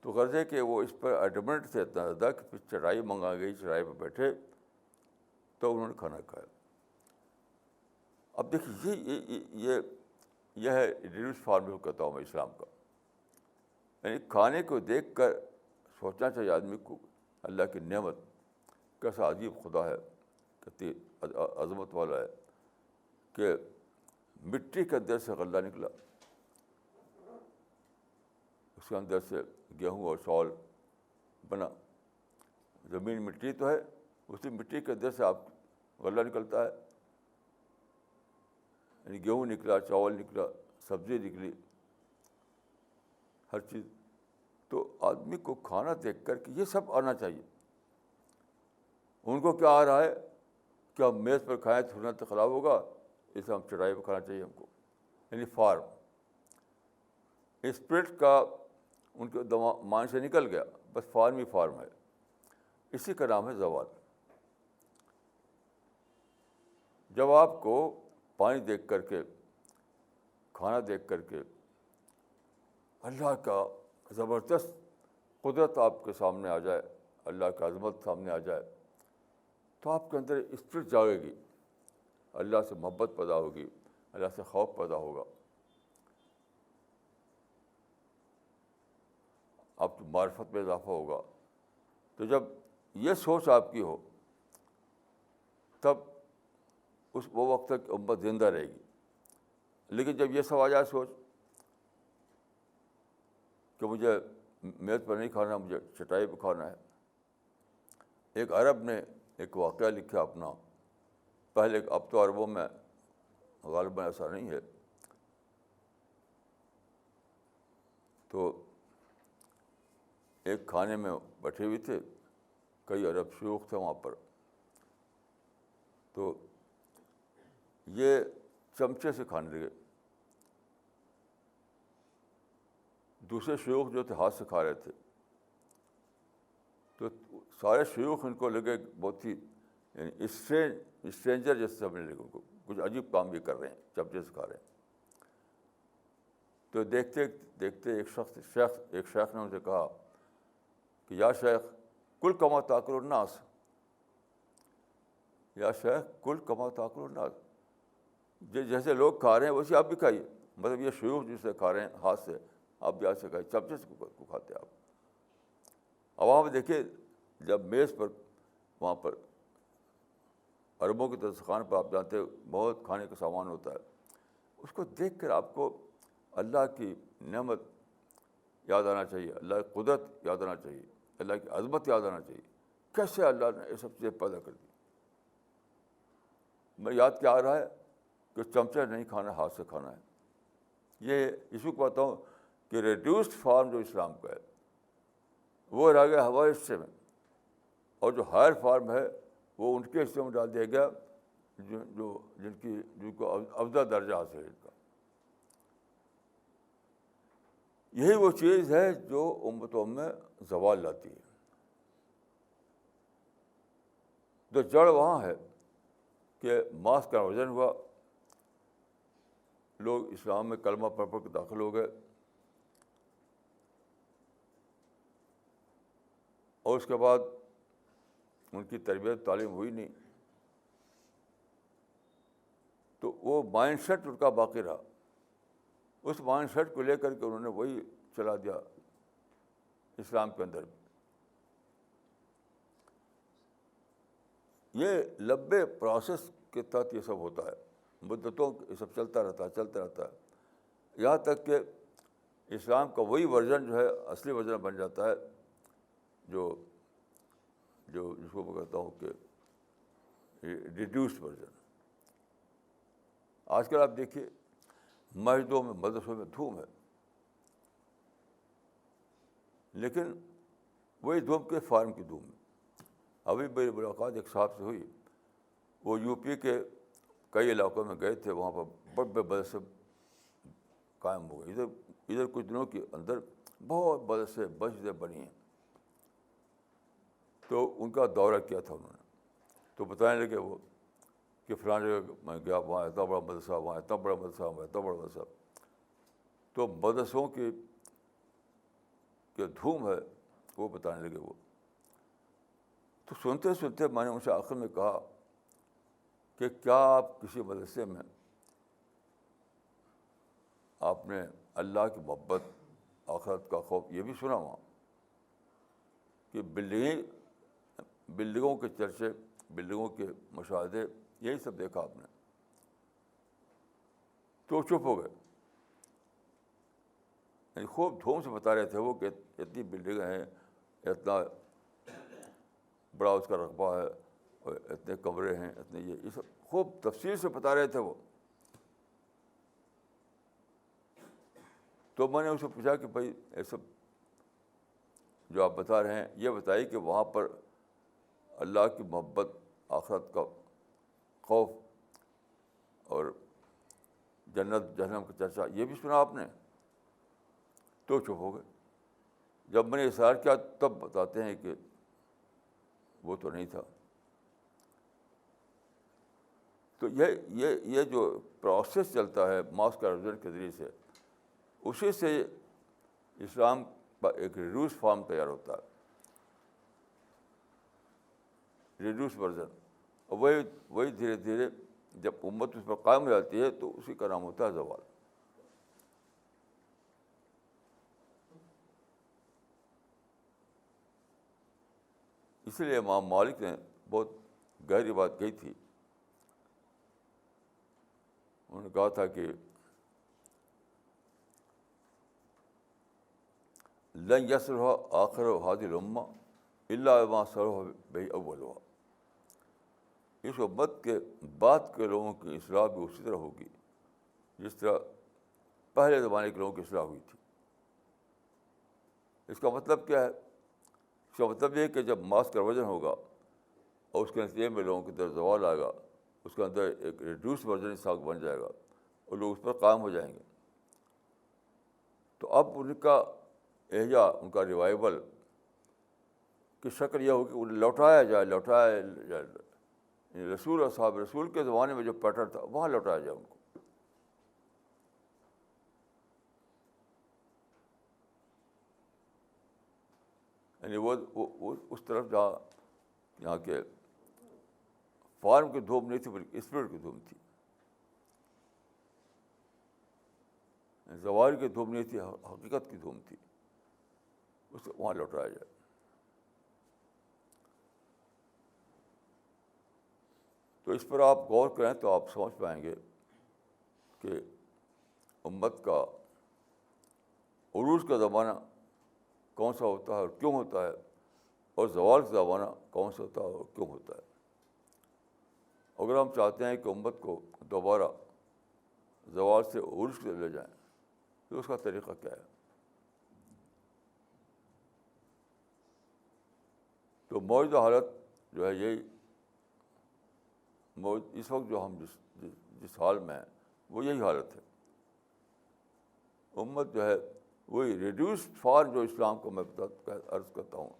تو غرض ہے کہ وہ اس پر ایڈمنٹ تھے اتنا زیادہ کہ پھر چٹائی منگا گئی، چٹائی پہ بیٹھے تو انہوں نے کھانا کھایا. اب دیکھیے یہ ہے ریڈیوس فارم کہتا ہوں میں اسلام کا. یعنی کھانے کو دیکھ کر سوچنا چاہیے آدمی کو اللہ کی نعمت، کیسا عجیب خدا ہے، کتنی عظمت والا ہے کہ مٹی کے اندر سے غلہ نکلا، اس کے اندر سے گیہوں اور چاول بنا. زمین مٹی تو ہے، اسی مٹی کے اندر سے آپ غلہ نکلتا ہے، یعنی گیہوں نکلا، چاول نکلا، سبزی نکلی، ہر چیز. تو آدمی کو کھانا دیکھ کر کہ یہ سب آنا چاہیے. ان کو کیا آ رہا ہے کہ ہم میز پر کھائیں تو سنت خراب ہوگا، اسے ہم چٹائی پہ کھانا چاہیے ہم کو. یعنی فارم اسپرٹ کا ان کے مان سے نکل گیا، بس فارم ہی فارم ہے. اسی کا نام ہے زوال. جب آپ کو پانی دیکھ کر کے، کھانا دیکھ کر کے اللہ کا زبردست قدرت آپ کے سامنے آ جائے، اللہ کی عظمت سامنے آ جائے، تو آپ کے اندر اسپرٹ جاگے گی، اللہ سے محبت پیدا ہوگی، اللہ سے خوف پیدا ہوگا، آپ کی معرفت میں اضافہ ہوگا۔ تو جب یہ سوچ آپ کی ہو تب وہ وقت تک امت زندہ رہے گی۔ لیکن جب یہ سب آ جائے سوچ کہ مجھے میز پر نہیں کھانا، مجھے چٹائی پہ کھانا ہے۔ ایک عرب نے ایک واقعہ لکھا اپنا، پہلے، اب تو عربوں میں غالباً ایسا نہیں ہے، تو ایک کھانے میں بیٹھے ہوئے تھے، کئی عرب شیوخ تھے وہاں پر، تو یہ چمچے سے کھانے لگے، دوسرے شیوخ جو تھے ہاتھ سے کھا رہے تھے، تو سارے شیوخ ان کو لگے بہت ہی یعنی اسٹرینجر جیسے سمجھنے لگے، ان کو کچھ عجیب کام بھی کر رہے ہیں، چمچے سے کھا رہے ہیں۔ تو دیکھتے دیکھتے ایک شیخ نے ان سے کہا کہ یا شیخ کل کما تاکل الناس، یا شیخ کل کما تاکل الناس، جیسے لوگ کھا رہے ہیں ویسے آپ بھی کھائیے، مطلب یہ شیوخ جسے کھا رہے ہیں ہاتھ سے، آپ بھی ہاتھ سے کھائیے، چمچے سے کو کھاتے ہیں آپ۔ اب وہاں پہ دیکھیے، جب میز پر وہاں پر عربوں کے دسترخوان پر آپ جانتے ہیں بہت کھانے کا سامان ہوتا ہے، اس کو دیکھ کر آپ کو اللہ کی نعمت یاد آنا چاہیے، اللہ کی قدرت یاد آنا چاہیے، اللہ کی عظمت یاد آنا چاہیے، کیسے اللہ نے یہ سب چیزیں پیدا کر دی۔ میں یاد کیا آ رہا ہے کہ چمچہ نہیں کھانا، ہاتھ سے کھانا ہے۔ یہ اسی کو بتاؤں کہ ریڈیوسڈ فارم جو اسلام کا ہے وہ رہ گیا ہمارے حصے میں، اور جو ہائر فارم ہے وہ ان کے حصے میں ڈال دیا گیا جن کو افضل درجہ حاصل ہے۔ ان کا یہی وہ چیز ہے جو امتوں میں زوال لاتی ہے۔ تو جڑ وہاں ہے کہ ماس کنورژن ہوا، لوگ اسلام میں کلمہ پڑھ پڑھ کے داخل ہو گئے، اور اس کے بعد ان کی تربیت تعلیم ہوئی نہیں، تو وہ مائنڈ سیٹ ان کا باقی رہا، اس مائنڈ سیٹ کو لے کر کے انہوں نے وہی چلا دیا اسلام کے اندر۔ یہ لمبے پروسیس کے تحت یہ سب ہوتا ہے، مدتوں یہ سب چلتا رہتا ہے، یہاں تک کہ اسلام کا وہی ورژن جو ہے اصلی ورژن بن جاتا ہے، جو جس کو میں کہتا ہوں کہ ریڈیوسڈ ورژن۔ آج کل آپ دیکھیے مسجدوں میں، مدرسوں میں دھوم ہے، لیکن وہی دھوم کے فارم کی دھوم ہے۔ ابھی میری ملاقات ایک صاحب سے ہوئی، وہ یو پی کے کئی علاقوں میں گئے تھے، وہاں پر بڑے بڑے مدرسے قائم ہو گئے، ادھر کچھ دنوں کے اندر بہت مدرسے مسجدیں بنی ہیں۔ تو ان کا دورہ کیا تھا انہوں نے، تو بتانے لگے وہ کہ فلاں جگہ میں گیا، وہاں اتنا بڑا مدرسہ، وہاں اتنا بڑا مدرسہ، وہاں اتنا بڑا مدرسہ۔ تو مدرسوں کی دھوم ہے وہ بتانے لگے وہ۔ تو سنتے سنتے میں نے ان سے آخر میں کہا کہ کیا آپ کسی مدرسے میں آپ نے اللہ کی محبت، آخرت کا خوف یہ بھی سنا وہاں؟ کہ بلڈنگوں کے چرچے، بلڈنگوں کے مشاہدے، یہی سب دیکھا آپ نے؟ تو چپ ہو گئے، یعنی خوب دھوم سے بتا رہے تھے وہ کہ اتنی بلڈنگیں ہیں، اتنا بڑا اس کا رقبہ ہے، اور اتنے کمرے ہیں، اتنے یہ سب خوب تفصیل سے بتا رہے تھے وہ۔ تو میں نے اس سے پوچھا کہ بھائی یہ سب جو آپ بتا رہے ہیں یہ بتائیے کہ وہاں پر اللہ کی محبت، آخرت کا خوف اور جنت جہنم کا چرچا یہ بھی سنا آپ نے؟ تو چپ ہو گئے۔ جب میں نے اصرار کیا تب بتاتے ہیں کہ وہ تو نہیں تھا۔ تو یہ جو پروسیس چلتا ہے ماس کنورژن کے ذریعے سے، اسی سے اسلام کا ایک ریڈیوس فارم تیار ہوتا ہے، ریڈیوس ورژن. اور وہی دھیرے دھیرے جب امت اس پر قائم ہو جاتی ہے تو اسی کا نام ہوتا ہے زوال. اسی لیے امام مالک نے بہت گہری بات کہی تھی. انہوں نے کہا تھا کہ لن یصلح آخر هذه الامہ الا بما صلح به اولها. اس امت کے بعد کے لوگوں کی اصلاح بھی اسی طرح ہوگی جس طرح پہلے زمانے کے لوگوں کی اصلاح ہوئی تھی. اس کا مطلب کیا ہے؟ اس کا مطلب یہ ہے کہ جب ماس کنورژن ہوگا اور اس کے نتیجے میں لوگوں کی طرف زوال آئے گا، اس کے اندر ایک ریڈیوس ورژن انسان بن جائے گا اور لوگ اس پر قائم ہو جائیں گے. تو اب ان کا احیا، ان کا ریوائول کی شکل یہ ہوگی کہ انہیں لوٹایا جائے. رسول اور صحابہ رسول کے زمانے میں جو پیٹرن تھا وہاں لوٹایا جائے ان کو. یعنی وہ اس طرف جہاں کے فارم کی دھوم نہیں تھی بلکہ اسپرٹ کی دھوم تھی، زوال کی دھوم نہیں تھی، حقیقت کی دھوم تھی، اس کو وہاں لوٹایا جائے. تو اس پر آپ غور کریں تو آپ سمجھ پائیں گے کہ امت کا عروج کا زمانہ کون سا ہوتا ہے اور کیوں ہوتا ہے، اور زوال کا زمانہ کون سا ہوتا ہے اور کیوں ہوتا ہے. اگر ہم چاہتے ہیں کہ امت کو دوبارہ زوال سے عروج کے لے جائیں تو اس کا طریقہ کیا ہے؟ تو موجودہ حالت جو ہے یہی، اس وقت جو ہم جس حال میں ہیں وہ یہی حالت ہے. امت جو ہے وہی ریڈیوس فارم جو اسلام کو میں عرض کرتا ہوں،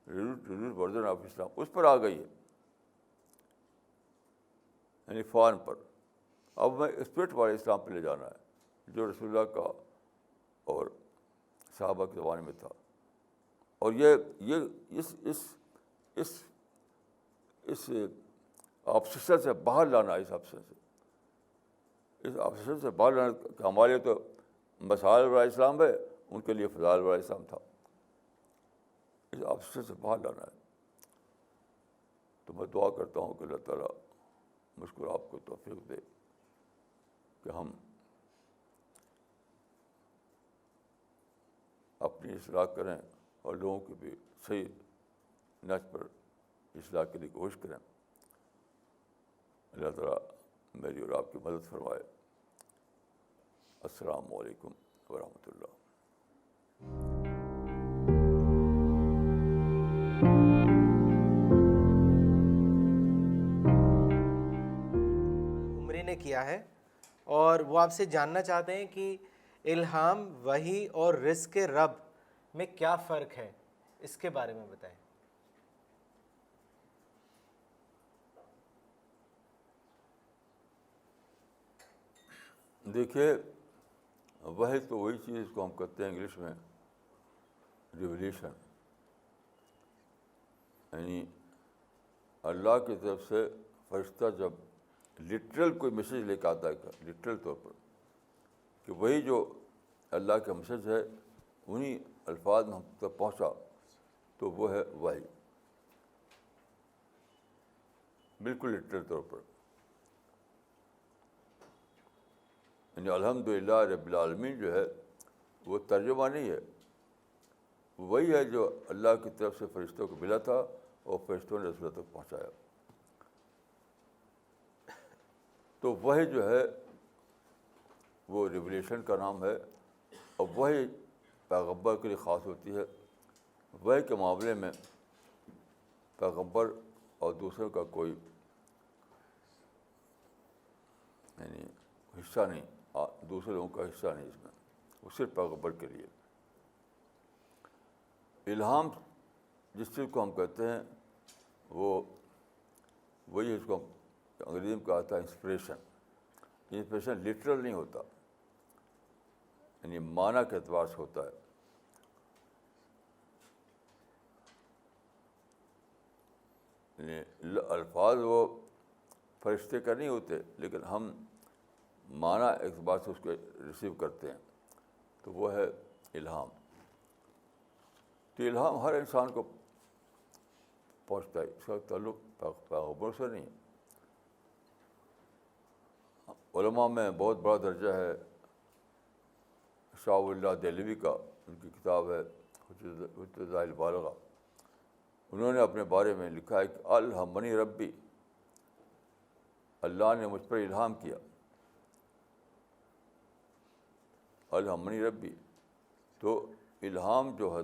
ریڈیوس ورژن آف اسلام، اس پر آ گئی ہے، یعنی فارم پر. اب میں اسپرٹ والے اسلام پہ لے جانا ہے جو رسول اللہ کا اور صحابہ کے زمانے میں تھا. اور یہ اس آبسیشن سے باہر لانا، اس آبسیشن سے باہر لانا کہ ہمارے تو مسائل والا اسلام ہے، ان کے لیے فضائل والا اسلام تھا. اس آبسیشن سے باہر لانا ہے. تو میں دعا کرتا ہوں کہ اللہ تعالیٰ مجھ کو آپ کو توفیق دے کہ ہم اپنی اصلاح کریں اور لوگوں کی بھی صحیح نہج پر اصلاح کے لیے کوشش کریں. اللہ تعالیٰ میری اور آپ کی مدد فرمائے. السلام علیکم ورحمۃ اللہ. عمری نے کیا ہے اور وہ آپ سے جاننا چاہتے ہیں کہ الہام، وحی اور رزق رب میں کیا فرق ہے، اس کے بارے میں بتائیں. دیکھیے، وحی تو وہی چیز اس کو ہم کہتے ہیں انگلش میں ریولیشن، یعنی اللہ کی طرف سے فرشتہ جب لٹرل کوئی میسیج لے کے آتا ہے، لٹرل طور پر، کہ وہی جو اللہ کا میسیج ہے انہی الفاظ میں ہم تک پہنچا، تو وہ ہے وحی، بالکل لٹرل طور پر. یعنی الحمدللہ رب العالمین جو ہے وہ ترجمہ نہیں ہے، وہی ہے جو اللہ کی طرف سے فرشتوں کو ملا تھا اور فرشتوں نے رسول تک پہنچایا. تو وہی جو ہے وہ ریولیشن کا نام ہے، اور وہی پیغمبر کے لیے خاص ہوتی ہے. وحی کے معاملے میں پیغمبر اور دوسروں کا کوئی یعنی حصہ نہیں، دوسرے لوگوں کا حصہ نہیں اس میں، وہ صرف پیغمبر کے لیے. الہام جس چیز کو ہم کہتے ہیں وہ وہی اس کو انگریزی میں کہا تھا انسپریشن. انسپریشن لٹرل نہیں ہوتا, یعنی معنی کے اعتبار سے ہوتا ہے. یعنی الفاظ وہ فرشتے کا نہیں ہوتے, لیکن ہم معنی اعتبار سے اس کو ریسیو کرتے ہیں, تو وہ ہے الہام. تو الہام ہر انسان کو پہنچتا ہے, اس کا تعلق پیغمبر سے نہیں. علماء میں بہت بڑا درجہ ہے شاہ ولی اللہ دہلوی کا, ان کی کتاب ہے حجۃ البالغہ. انہوں نے اپنے بارے میں لکھا ہے کہ الہمنی ربی, اللہ نے مجھ پر الہام کیا. الہمنی ربی, تو الہام جو ہے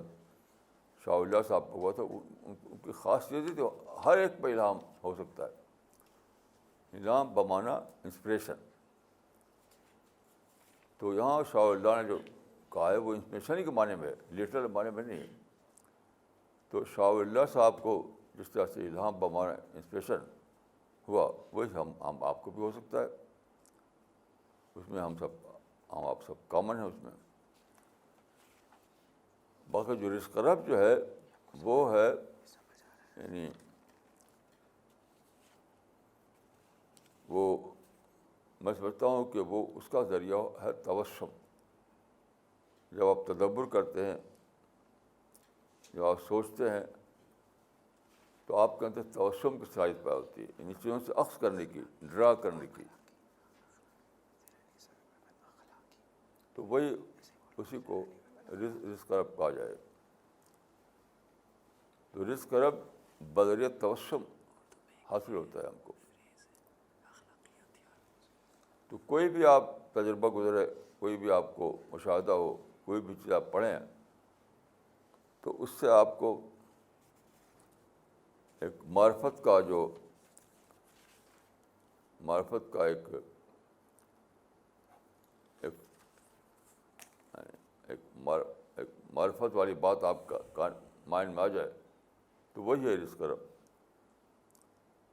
شاہ ولی اللہ صاحب کو ہوا تھا, ان کی خاصیت تھی, ہر ایک پہ الہام ہو سکتا ہے. الہام بمعنی انسپریشن. تو یہاں شاہ ولی اللہ نے جو کہا ہے وہ انسپریشن ہی کے معنی میں ہے, لٹرل معنی میں نہیں. تو شاہ ولی اللہ صاحب کو جس طرح سے الہام بمعنی انسپریشن ہوا, وہی ہم آپ کو بھی ہو سکتا ہے. اس میں ہم آپ سب کامن ہیں اس میں. باقی جو رزق رب جو ہے وہ ہے, یعنی وہ میں سمجھتا ہوں کہ وہ اس کا ذریعہ ہے توسم. جب آپ تدبر کرتے ہیں, جب آپ سوچتے ہیں, تو آپ کے اندر توسم کی صلاحیت پیدا ہوتی ہے, ان چیزوں سے اخذ کرنے کی, ڈرا کرنے کی. تو وہی اسی کو رزق رب کہا جائے. تو رزق رب بذریعہ توسم حاصل ہوتا ہے ہم کو. تو کوئی بھی آپ تجربہ گزرے, کوئی بھی آپ کو مشاہدہ ہو, کوئی بھی چیز آپ پڑھیں, تو اس سے آپ کو ایک معرفت کا ایک معرفت والی بات آپ کا مائنڈ میں آ جائے, تو وہی ہے رزق رب.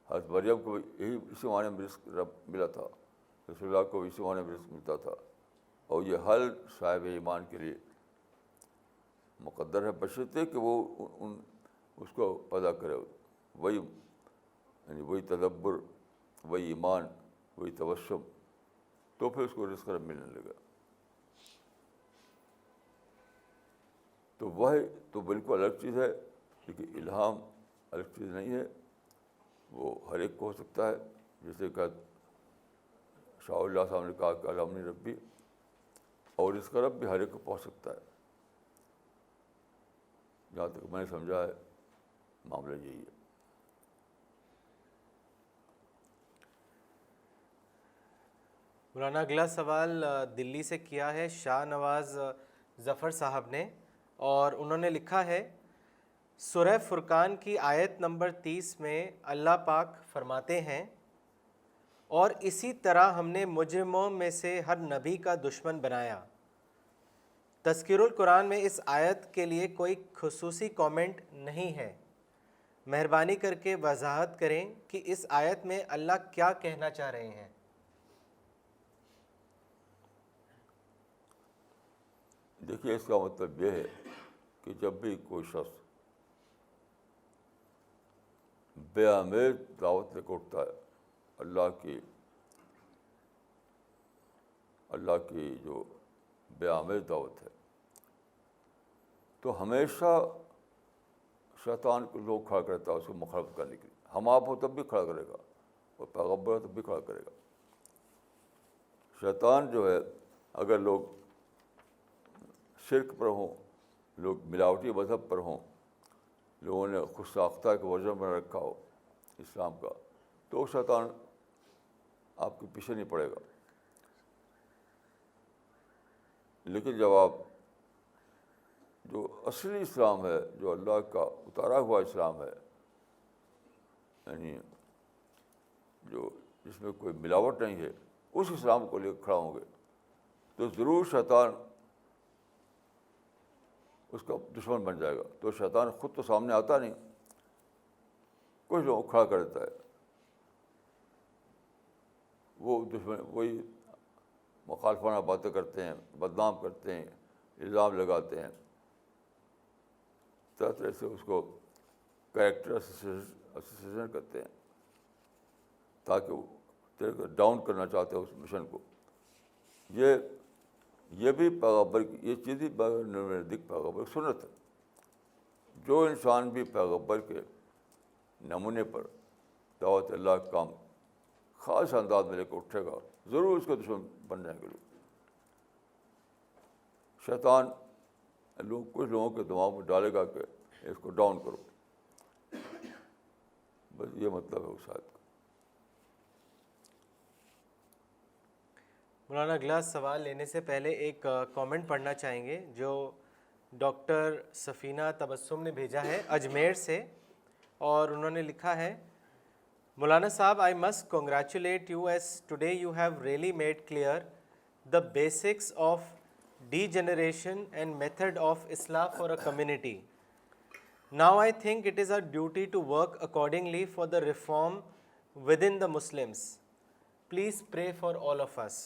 حضرت مریم کو یہی اسی معنی میں رزق رب ملا تھا, رسول اللہ کو اسی معنی میں رزق ملتا تھا. اور یہ ہر صاحب ایمان کے لیے مقدر ہے, بشرطے کہ وہ اس کو پیدا کرے. وہی یعنی وہی تدبر, وہی ایمان, وہی توسم, تو پھر اس کو رزق رب ملنے لگا. تو وہ تو بالکل الگ چیز ہے, لیکن الہام الگ چیز نہیں ہے. وہ ہر ایک کو ہو سکتا ہے. جیسے کہ شاہ اللہ صاحب نے کہا کہ الہمنی ربی, اور اس کا رب بھی ہر ایک کو پہنچ سکتا ہے. جہاں تک میں نے سمجھا ہے معاملہ یہی ہے. مولانا اگلا سوال دلی سے کیا ہے شاہ نواز ظفر صاحب نے, اور انہوں نے لکھا ہے سورہ فرقان کی آیت نمبر 30 میں اللہ پاک فرماتے ہیں, اور اسی طرح ہم نے مجرموں میں سے ہر نبی کا دشمن بنایا. تذکیر القرآن میں اس آیت کے لیے کوئی خصوصی کامنٹ نہیں ہے. مہربانی کر کے وضاحت کریں کہ اس آیت میں اللہ کیا کہنا چاہ رہے ہیں. دیکھیے, اس کا مطلب یہ ہے کہ جب بھی کوئی شخص بے آمیز دعوت لے کے اٹھتا ہے, اللہ کی جو بے آمیز دعوت ہے, تو ہمیشہ شیطان کو لوگ کھڑا کرتا ہے اس کو مخالفت کرنے کے لیے. ہم آپ ہو تب بھی کھڑا کرے گا, اور پیغمبر ہو تب بھی کھڑا کرے گا. شیطان جو ہے, اگر لوگ شرک پر ہوں, لوگ ملاوٹی مذہب پر ہوں, لوگوں نے خود ساختہ کا ورژن بنا رکھا ہو اسلام کا, تو شیطان آپ کے پیچھے نہیں پڑے گا. لیکن جب آپ جو اصلی اسلام ہے, جو اللہ کا اتارا ہوا اسلام ہے, یعنی جو جس میں کوئی ملاوٹ نہیں ہے, اس اسلام کو لے کر کھڑا ہوں گے, تو ضرور شیطان اس کا دشمن بن جائے گا. تو شیطان خود تو سامنے آتا نہیں, کچھ لوگ کھڑا کر دیتا ہے. وہ دشمن وہی مخالفانہ باتیں کرتے ہیں، بدنام کرتے ہیں، الزام لگاتے ہیں، طرح طرح سے اس کو کریکٹر اسوسیشن کرتے ہیں تاکہ وہ تیرے کو ڈاؤن کرنا چاہتے ہیں اس مشن کو. یہ بھی پیغمبر کی یہ چیز ہی نزدیک پیغمبر کی سنت ہے. جو انسان بھی پیغمبر کے نمونے پر دعوت اللہ کا کام خاص انداز میں لے کے اٹھے گا، ضرور اس کے دشمن بن جائیں گے لوگ. شیطان کچھ لوگوں کے دماغ میں ڈالے گا کہ اس کو ڈاؤن کرو، بس یہ مطلب ہے اس آیت کا. مولانا اگلا سوال لینے سے پہلے ایک کامنٹ پڑھنا چاہیں گے جو ڈاکٹر سفینہ تبسم نے بھیجا ہے اجمیر سے، اور انہوں نے لکھا ہے: مولانا صاحب, I must congratulate you as today you have really made clear the basics of degeneration and method of Islah for a community. Now I think it is our duty to work accordingly for the reform within the Muslims. Please pray for all of us.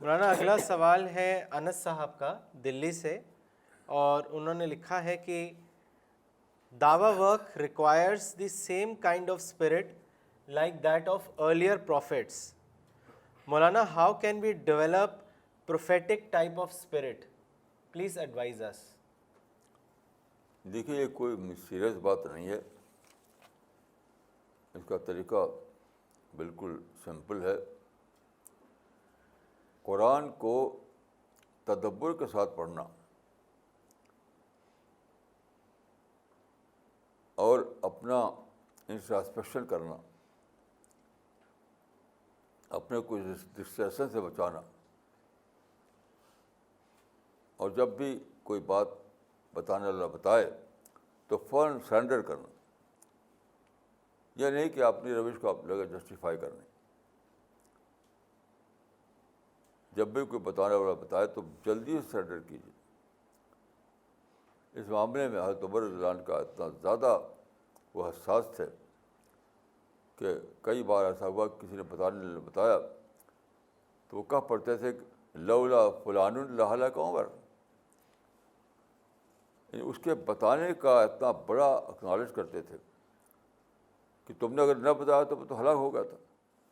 مولانا اگلا سوال ہے انس صاحب کا دلی سے، اور انہوں نے لکھا ہے کہ دعویٰ work requires the same kind of spirit like that of earlier prophets. Maulana, how can we develop prophetic type of spirit? Please advise us. دیکھیے، یہ کوئی سیریس بات نہیں ہے. اس کا طریقہ بالکل سمپل ہے. قرآن کو تدبر کے ساتھ پڑھنا اور اپنا انٹراسپیکشن کرنا، اپنے کو ڈسٹریکشن سے بچانا، اور جب بھی کوئی بات بتانے والا بتائے تو فوراً سرنڈر کرنا. یہ نہیں کہ اپنی روش کو آپ لگے جسٹیفائی کرنے. جب بھی کوئی بتانے والا بتائے تو جلدی سے سرنڈر کیجیے. اس معاملے میں حضرت عمر رضی اللہ عنہ کا اتنا زیادہ وہ حساس تھے کہ کئی بار ایسا ہوا کسی نے بتایا تو وہ کہہ پڑھتے تھے کہ لولا فلان لہلک عمر. اس کے بتانے کا اتنا بڑا اکنالج کرتے تھے کہ تم نے اگر نہ بتایا تو میں تو ہلاک ہو گیا تھا.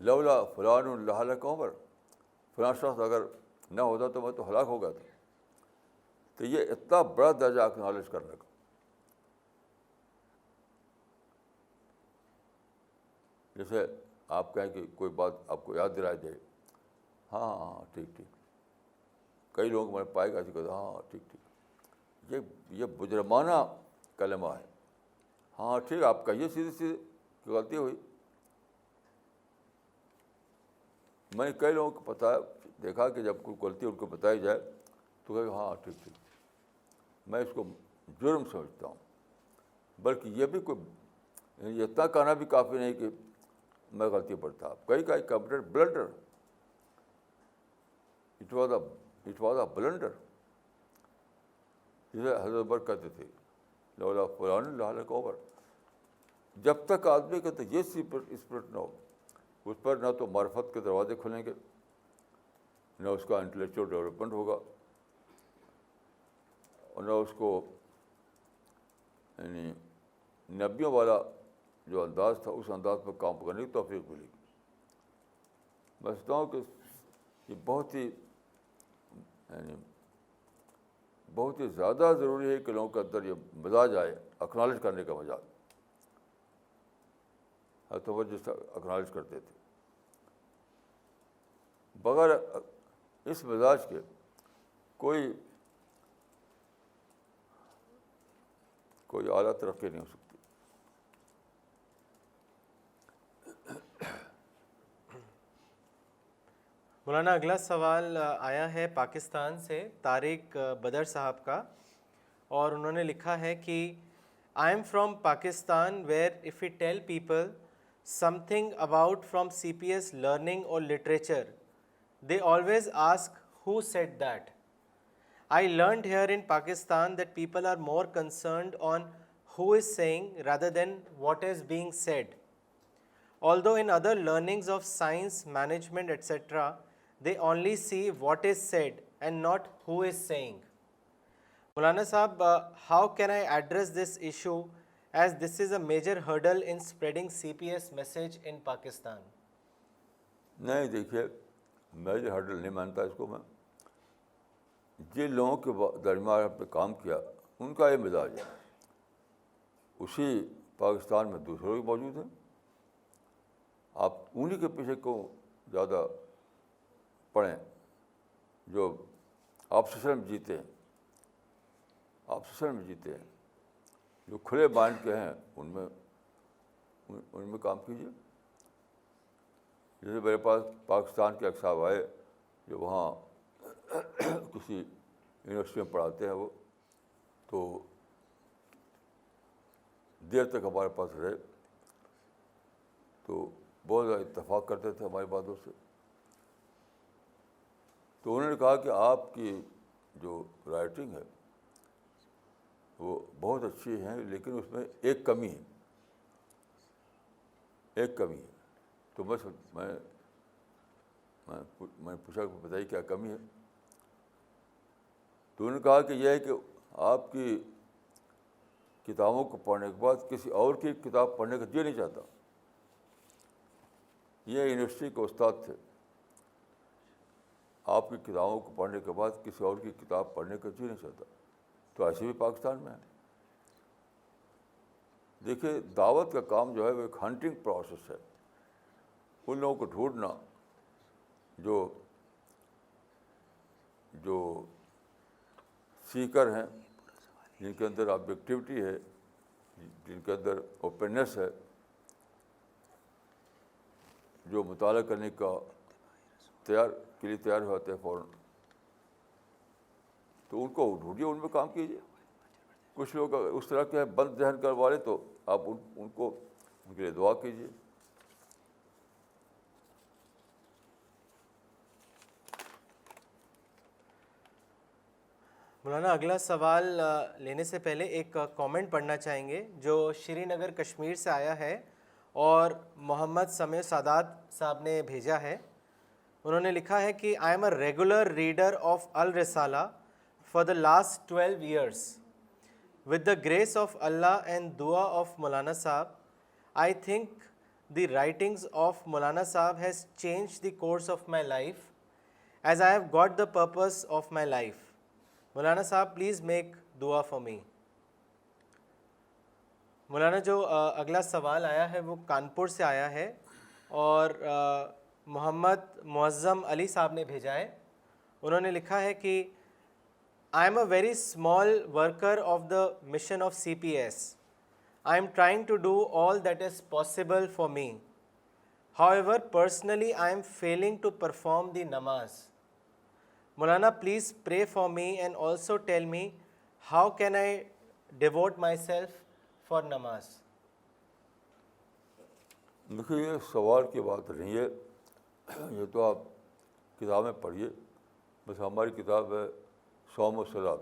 لولا فلان لہلک عمر، فلاں شخص اگر نہ ہوتا تو میں تو ہلاک ہو گیا تھا. تو یہ اتنا بڑا درجہ اکنالج کرنے کا. جیسے آپ کہیں کہ کوئی بات آپ کو یاد دلائی جائے، ہاں ہاں ٹھیک ٹھیک. کئی لوگ میں نے پائے گا کہ ہاں ٹھیک ٹھیک. یہ مجرمانہ کلمہ ہے. ہاں ٹھیک، آپ کہیے سیدھی سیدھی کہ غلطی ہوئی. میں نے کئی لوگوں کو دیکھا کہ جب کوئی غلطی ان کو بتائی جائے تو کہ ہاں ٹھیک ٹھیک. میں اس کو جرم سمجھتا ہوں. بلکہ یہ بھی کوئی اتنا کہنا بھی کافی نہیں کہ میں غلطی پر تھا. کئی complete blunder. It was a blunder. جسے حضرت عمر کہتے تھے لولا فلان لہلک عمر. جب تک آدمی کا تو یہ اسپرٹ نہ ہو، اس پر نہ تو معرفت کے دروازے کھلیں گے، نہ اس کا انٹلیکچوئل ڈیولپمنٹ ہوگا، اور نہ اس کو یعنی نبیوں والا جو انداز تھا اس انداز پر کام کرنے کی توفیق ملے گی. میں سمجھتا ہوں کہ یہ بہت ہی زیادہ ضروری ہے کہ لوگوں کے اندر یہ مزاج آئے، اکنالج کرنے کا مزاج. توجہ اکنالج کرتے تھے. بغیر اس مزاج کے کوئی اعلیٰ ترقی نہیں ہو سکتی. مولانا اگلا سوال آیا ہے پاکستان سے طارق بدر صاحب کا، اور انہوں نے لکھا ہے کہ I am from Pakistan where if you tell people something about from CPS learning or literature, they always ask who said that. I learned here in Pakistan that people are more concerned on who is saying rather than what is being said. although in other learnings of science, management, etc., they only see what is said and not who is saying. Maulana Sahab, how can I address this issue as this is a major hurdle in spreading CPS message in Pakistan? نہیں دیکھیے، major hurdle نہیں مانتا اس کو میں. جن لوگوں کے درمیان آپ نے کام کیا ان کا یہ مزاج ہے. اسی پاکستان میں دوسرے بھی موجود ہیں. آپ انہی کے پیچھے کو زیادہ پڑھیں جو آپسیشن میں جیتے ہیں. آپسیشن میں جیتے ہیں جو کھلے مائنڈ کے ہیں ان میں کام کیجیے. جیسے میرے پاس پاکستان کے ایک صاحب آئے جو وہاں کسی یونیورسٹی میں پڑھاتے ہیں. وہ تو دیر تک ہمارے پاس رہے تو بہت زیادہ اتفاق کرتے تھے ہماری باتوں سے. تو انہوں نے کہا کہ آپ کی جو رائٹنگ ہے وہ بہت اچھی ہے لیکن اس میں ایک کمی ہے. ایک کمی ہے. تو میں پوچھا کہ بتائیے کیا کمی ہے. تو انہوں نے کہا کہ یہ ہے کہ آپ کی کتابوں کو پڑھنے کے بعد کسی اور کی کتاب پڑھنے کا جی نہیں چاہتا. یہ یونیورسٹی کے استاد تھے. آپ کی کتابوں کو پڑھنے کے بعد کسی اور کی کتاب پڑھنے کا جی نہیں چاہتا. تو ایسے بھی پاکستان میں ہے. دیکھیے دعوت کا کام جو ہے وہ ایک ہنٹنگ پروسیس ہے. ان لوگوں کو ڈھونڈنا جو سیکر ہیں، جن کے اندر آبجیکٹیوٹی ہے، جن کے اندر اوپننیس ہے، جو مطالعہ کرنے کا کے لیے تیار ہوتے ہیں فوراً. تو ان کو ڈھونڈیے، ان میں کام کیجیے. کچھ لوگ اس طرح کے بند ذہن کر والے تو آپ ان کے لیے دعا کیجیے. مولانا اگلا سوال لینے سے پہلے ایک کامنٹ پڑھنا چاہیں گے جو شری نگر کشمیر سے آیا ہے اور محمد سمیع سادات صاحب نے بھیجا ہے. انہوں نے لکھا ہے کہ I am a regular reader of Al Risala for the last 12 years. With the grace of Allah and dua of Maulana Sahab, I think the writings of Maulana Sahab has changed the course of my life as I have got the purpose of my life. Maulana Sahab, please make dua for me. مولانا جو اگلا سوال آیا ہے وہ کانپور سے آیا ہے اور محمد معظم علی صاحب نے بھیجا ہے. انہوں نے لکھا ہے کہ I am a very small worker of the mission of CPS. I am trying to do all that is possible for me. However, personally, I am failing to perform the namaz. Maulana, please pray for me and also tell me how can I devote myself for namaz. دیکھیے یہ سوال کی بات نہیں ہے. یہ تو آپ کتابیں پڑھیے. بس ہماری کتاب ہے صوم و صلات،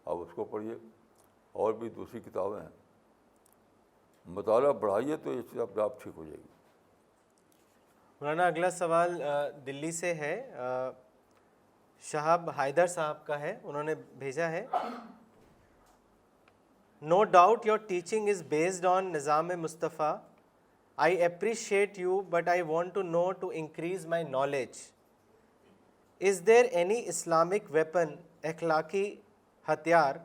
آپ اس کو پڑھیے. اور بھی دوسری کتابیں ہیں. مطالعہ بڑھائیے تو یہ چیز اپنے آپ ٹھیک ہو جائے گی. مولانا اگلا سوال دلی سے ہے، شہاب حیدر صاحب کا ہے. انہوں نے بھیجا ہے No doubt your teaching is based on نظام مصطفیٰ. I appreciate you but I want to know to increase my knowledge. Is there any Islamic weapon, اخلاقی ہتھیار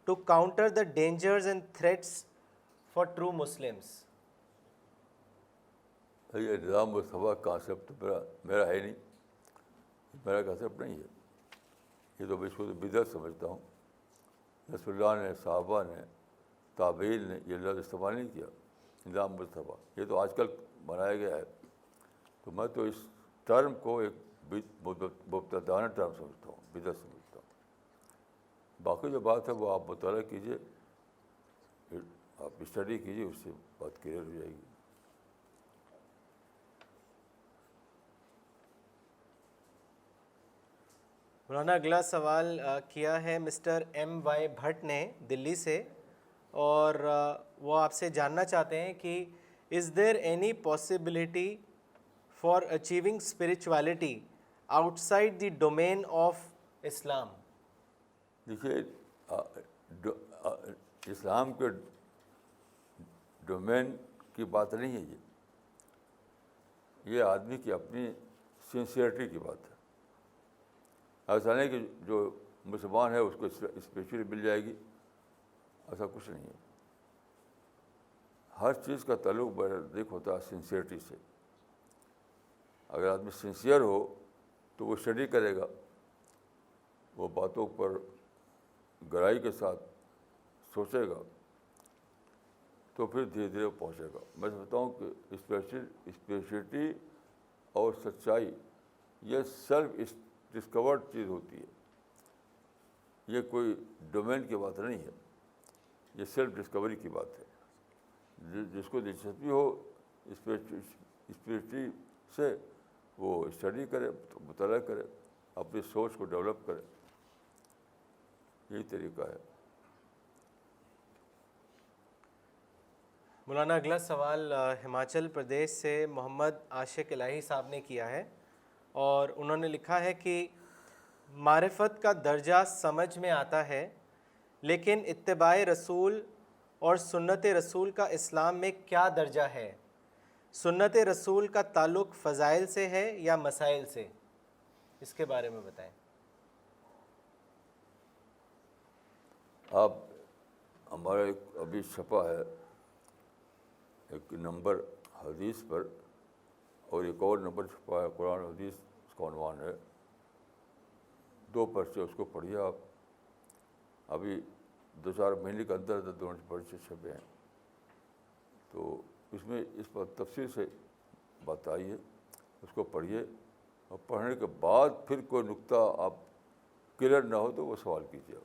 to counter the dangers and threats for true Muslims? یہ نظام مصطفیٰ concept میرا ہے نہیں. میرا concept نہیں ہے. یہ تو میں اس کو بدعت سمجھتا ہوں. رسول اللہ نے، صحابہ نے، تابعین نے یہ لفظ استعمال نہیں کیا نظام مصطفیٰ. یہ تو آج کل بنایا گیا ہے. تو میں تو اس ٹرم کو ایک مبتدانہ ٹرم سمجھتا ہوں، بدعت سمجھتا ہوں. باقی جو بات ہے وہ آپ مطالعہ کیجیے، آپ اسٹڈی کیجیے، اس سے بات کلیئر ہو جائے گی. مولانا اگلا سوال کیا ہے مسٹر ایم وائی بھٹ نے دلی سے، اور وہ آپ سے جاننا چاہتے ہیں کہ is there any possibility for achieving spirituality outside the domain of Islam? دیکھیے اسلام کے ڈومین کی بات نہیں ہے یہ آدمی کی اپنی سنسیئرٹی کی بات ہے. ایسا نہیں کہ جو مسلمان ہے اس کو اسپیشلی مل جائے گی، ایسا کچھ نہیں ہے. ہر چیز کا تعلق بہرحال ہوتا ہے سنسیئرٹی سے. اگر آدمی سنسیئر ہو تو وہ اسٹڈی کرے گا، وہ باتوں پر گہرائی کے ساتھ سوچے گا، تو پھر دھیرے دھیرے پہنچے گا. میں سمجھتا ہوں کہ اسپیشلٹی اور سچائی یہ سیلف ڈسکورڈ چیز ہوتی ہے. یہ کوئی ڈومین کی بات نہیں ہے، یہ سیلف ڈسکوری کی بات ہے. جس کو دلچسپی ہو اسپیشلٹی سے وہ اسٹڈی کرے، مطالعہ کرے، اپنی سوچ کو ڈیولپ کرے. یہی طریقہ ہے. مولانا اگلا سوال ہماچل پردیش سے محمد عاشق الہی صاحب نے کیا ہے، اور انہوں نے لکھا ہے کہ معرفت کا درجہ سمجھ میں آتا ہے، لیکن اتباع رسول اور سنت رسول کا اسلام میں کیا درجہ ہے؟ سنت رسول کا تعلق فضائل سے ہے یا مسائل سے؟ اس کے بارے میں بتائیں. آپ ہمارا ایک ابھی چھپا ہے ایک نمبر حدیث پر، اور ایک اور نمبر چھپا ہے قرآن حدیث، اس کا عنوان ہے. 2 پرچے اس کو پڑھیے آپ. ابھی 2-4 مہینے کے اندر دونوں پرچے چھپے ہیں. تو اس میں اس پر تفصیل سے بات آئی ہے. اس کو پڑھیے، اور پڑھنے کے بعد پھر کوئی نقطہ آپ کلیئر نہ ہو تو وہ سوال کیجیے.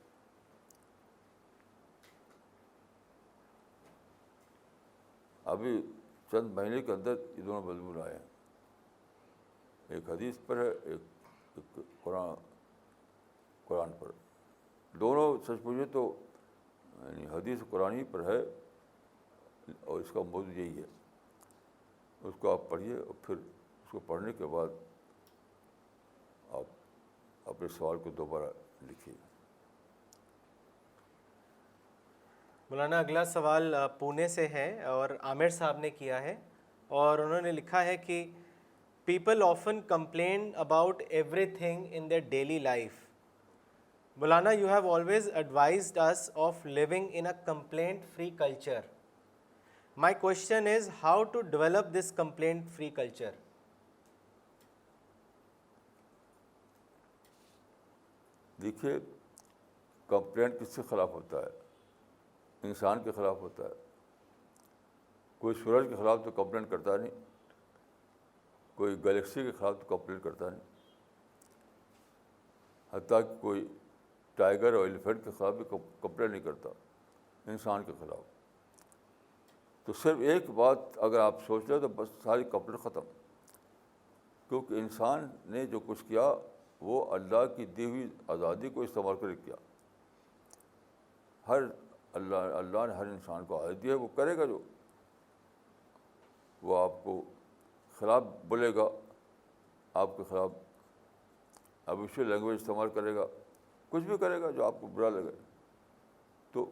ابھی چند مہینے کے اندر یہ دونوں مضمون آئے ہیں. ایک حدیث پر ہے، ایک قرآن پر. دونوں سچ پوچھے تو یعنی حدیث قرآن ہی پر ہے، اور اس کا موضوع یہی ہے. اس کو آپ پڑھیے، اور پھر اس کو پڑھنے کے بعد آپ اپنے سوال کو دوبارہ لکھیے. مولانا اگلا سوال پونے سے ہے، اور عامر صاحب نے کیا ہے، اور انہوں نے لکھا ہے کہ people often complain about everything in their daily life. Maulana you have always advised us of living in a complaint free culture. My question is how to develop this complaint free culture. دیکھیے complaint کس کے خلاف ہوتا ہے؟ انسان کے خلاف ہوتا ہے. کوئی سورج کے خلاف تو کمپلینٹ کرتا نہیں، کوئی گلیکسی کے خلاف تو کمپلینٹ کرتا نہیں، حتیٰ کہ کوئی ٹائیگر اور ایلیفینٹ کے خلاف بھی کمپلینٹ نہیں کرتا، انسان کے خلاف. تو صرف ایک بات اگر آپ سوچ لیں تو بس ساری کمپلینٹ ختم. کیونکہ انسان نے جو کچھ کیا وہ اللہ کی دی ہوئی آزادی کو استعمال کر کیا. اللہ نے ہر انسان کو آزادی دی ہے، وہ کرے گا جو وہ آپ کو خلاف بولے گا، آپ کے خلاف ابیشیل لینگویج استعمال کرے گا، کچھ بھی کرے گا جو آپ کو برا لگے. تو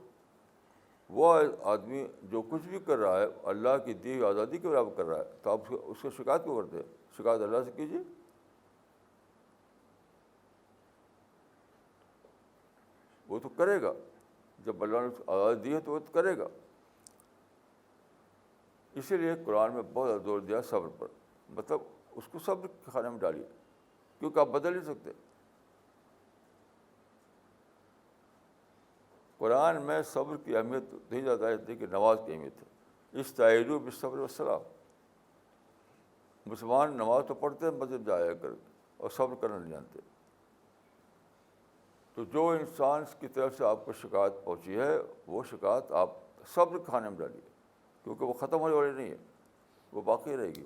وہ آدمی جو کچھ بھی کر رہا ہے اللہ کی دی ہوئی آزادی کے برابر کر رہا ہے، تو آپ اس کو شکایت کیوں کرتے ہیں؟ شکایت اللہ سے کیجیے. وہ تو کرے گا، جب اللہ نے آزادی دی ہے تو وہ تو کرے گا. اسی لیے قرآن میں بہت زیادہ زور دیا صبر پر. مطلب اس کو صبر کے کھانے میں ڈالیے، کیونکہ آپ بدل نہیں سکتے. قرآن میں صبر کی اہمیت نہیں زیادہ ہے کہ نماز کی اہمیت ہے. استعینوا بالصبر والصلاۃ. مسلمان نماز تو پڑھتے ہیں، مسجد جایا کر، اور صبر کرنا نہیں جانتے. تو جو انسان کی طرف سے آپ کو شکایت پہنچی ہے وہ شکایت آپ صبر کھانے میں ڈالیے، کیونکہ وہ ختم ہونے والی نہیں ہے، وہ باقی رہے گی.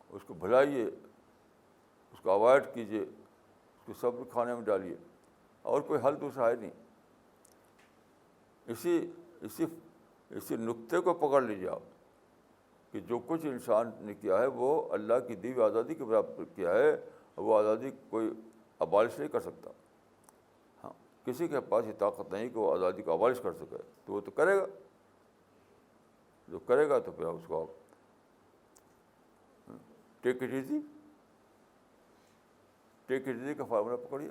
اس کو بھلائیے، اس کو اوائڈ کیجیے، اس کو صبر کھانے میں ڈالیے، اور کوئی حل دوسرا ہے نہیں. اسی اسی نقطے کو پکڑ لیجیے آپ کہ جو کچھ انسان نے کیا ہے وہ اللہ کی دی ہوئی آزادی کے برابر کیا ہے، وہ آزادی کوئی ابالش نہیں کر سکتا. ہاں، کسی کے پاس یہ طاقت نہیں کہ وہ آزادی کو ابالش کر سکے، تو وہ تو کرے گا. جو کرے گا تو پھر اس کو آپ ٹیک اٹ ایزی کا فارمولا پکڑیے.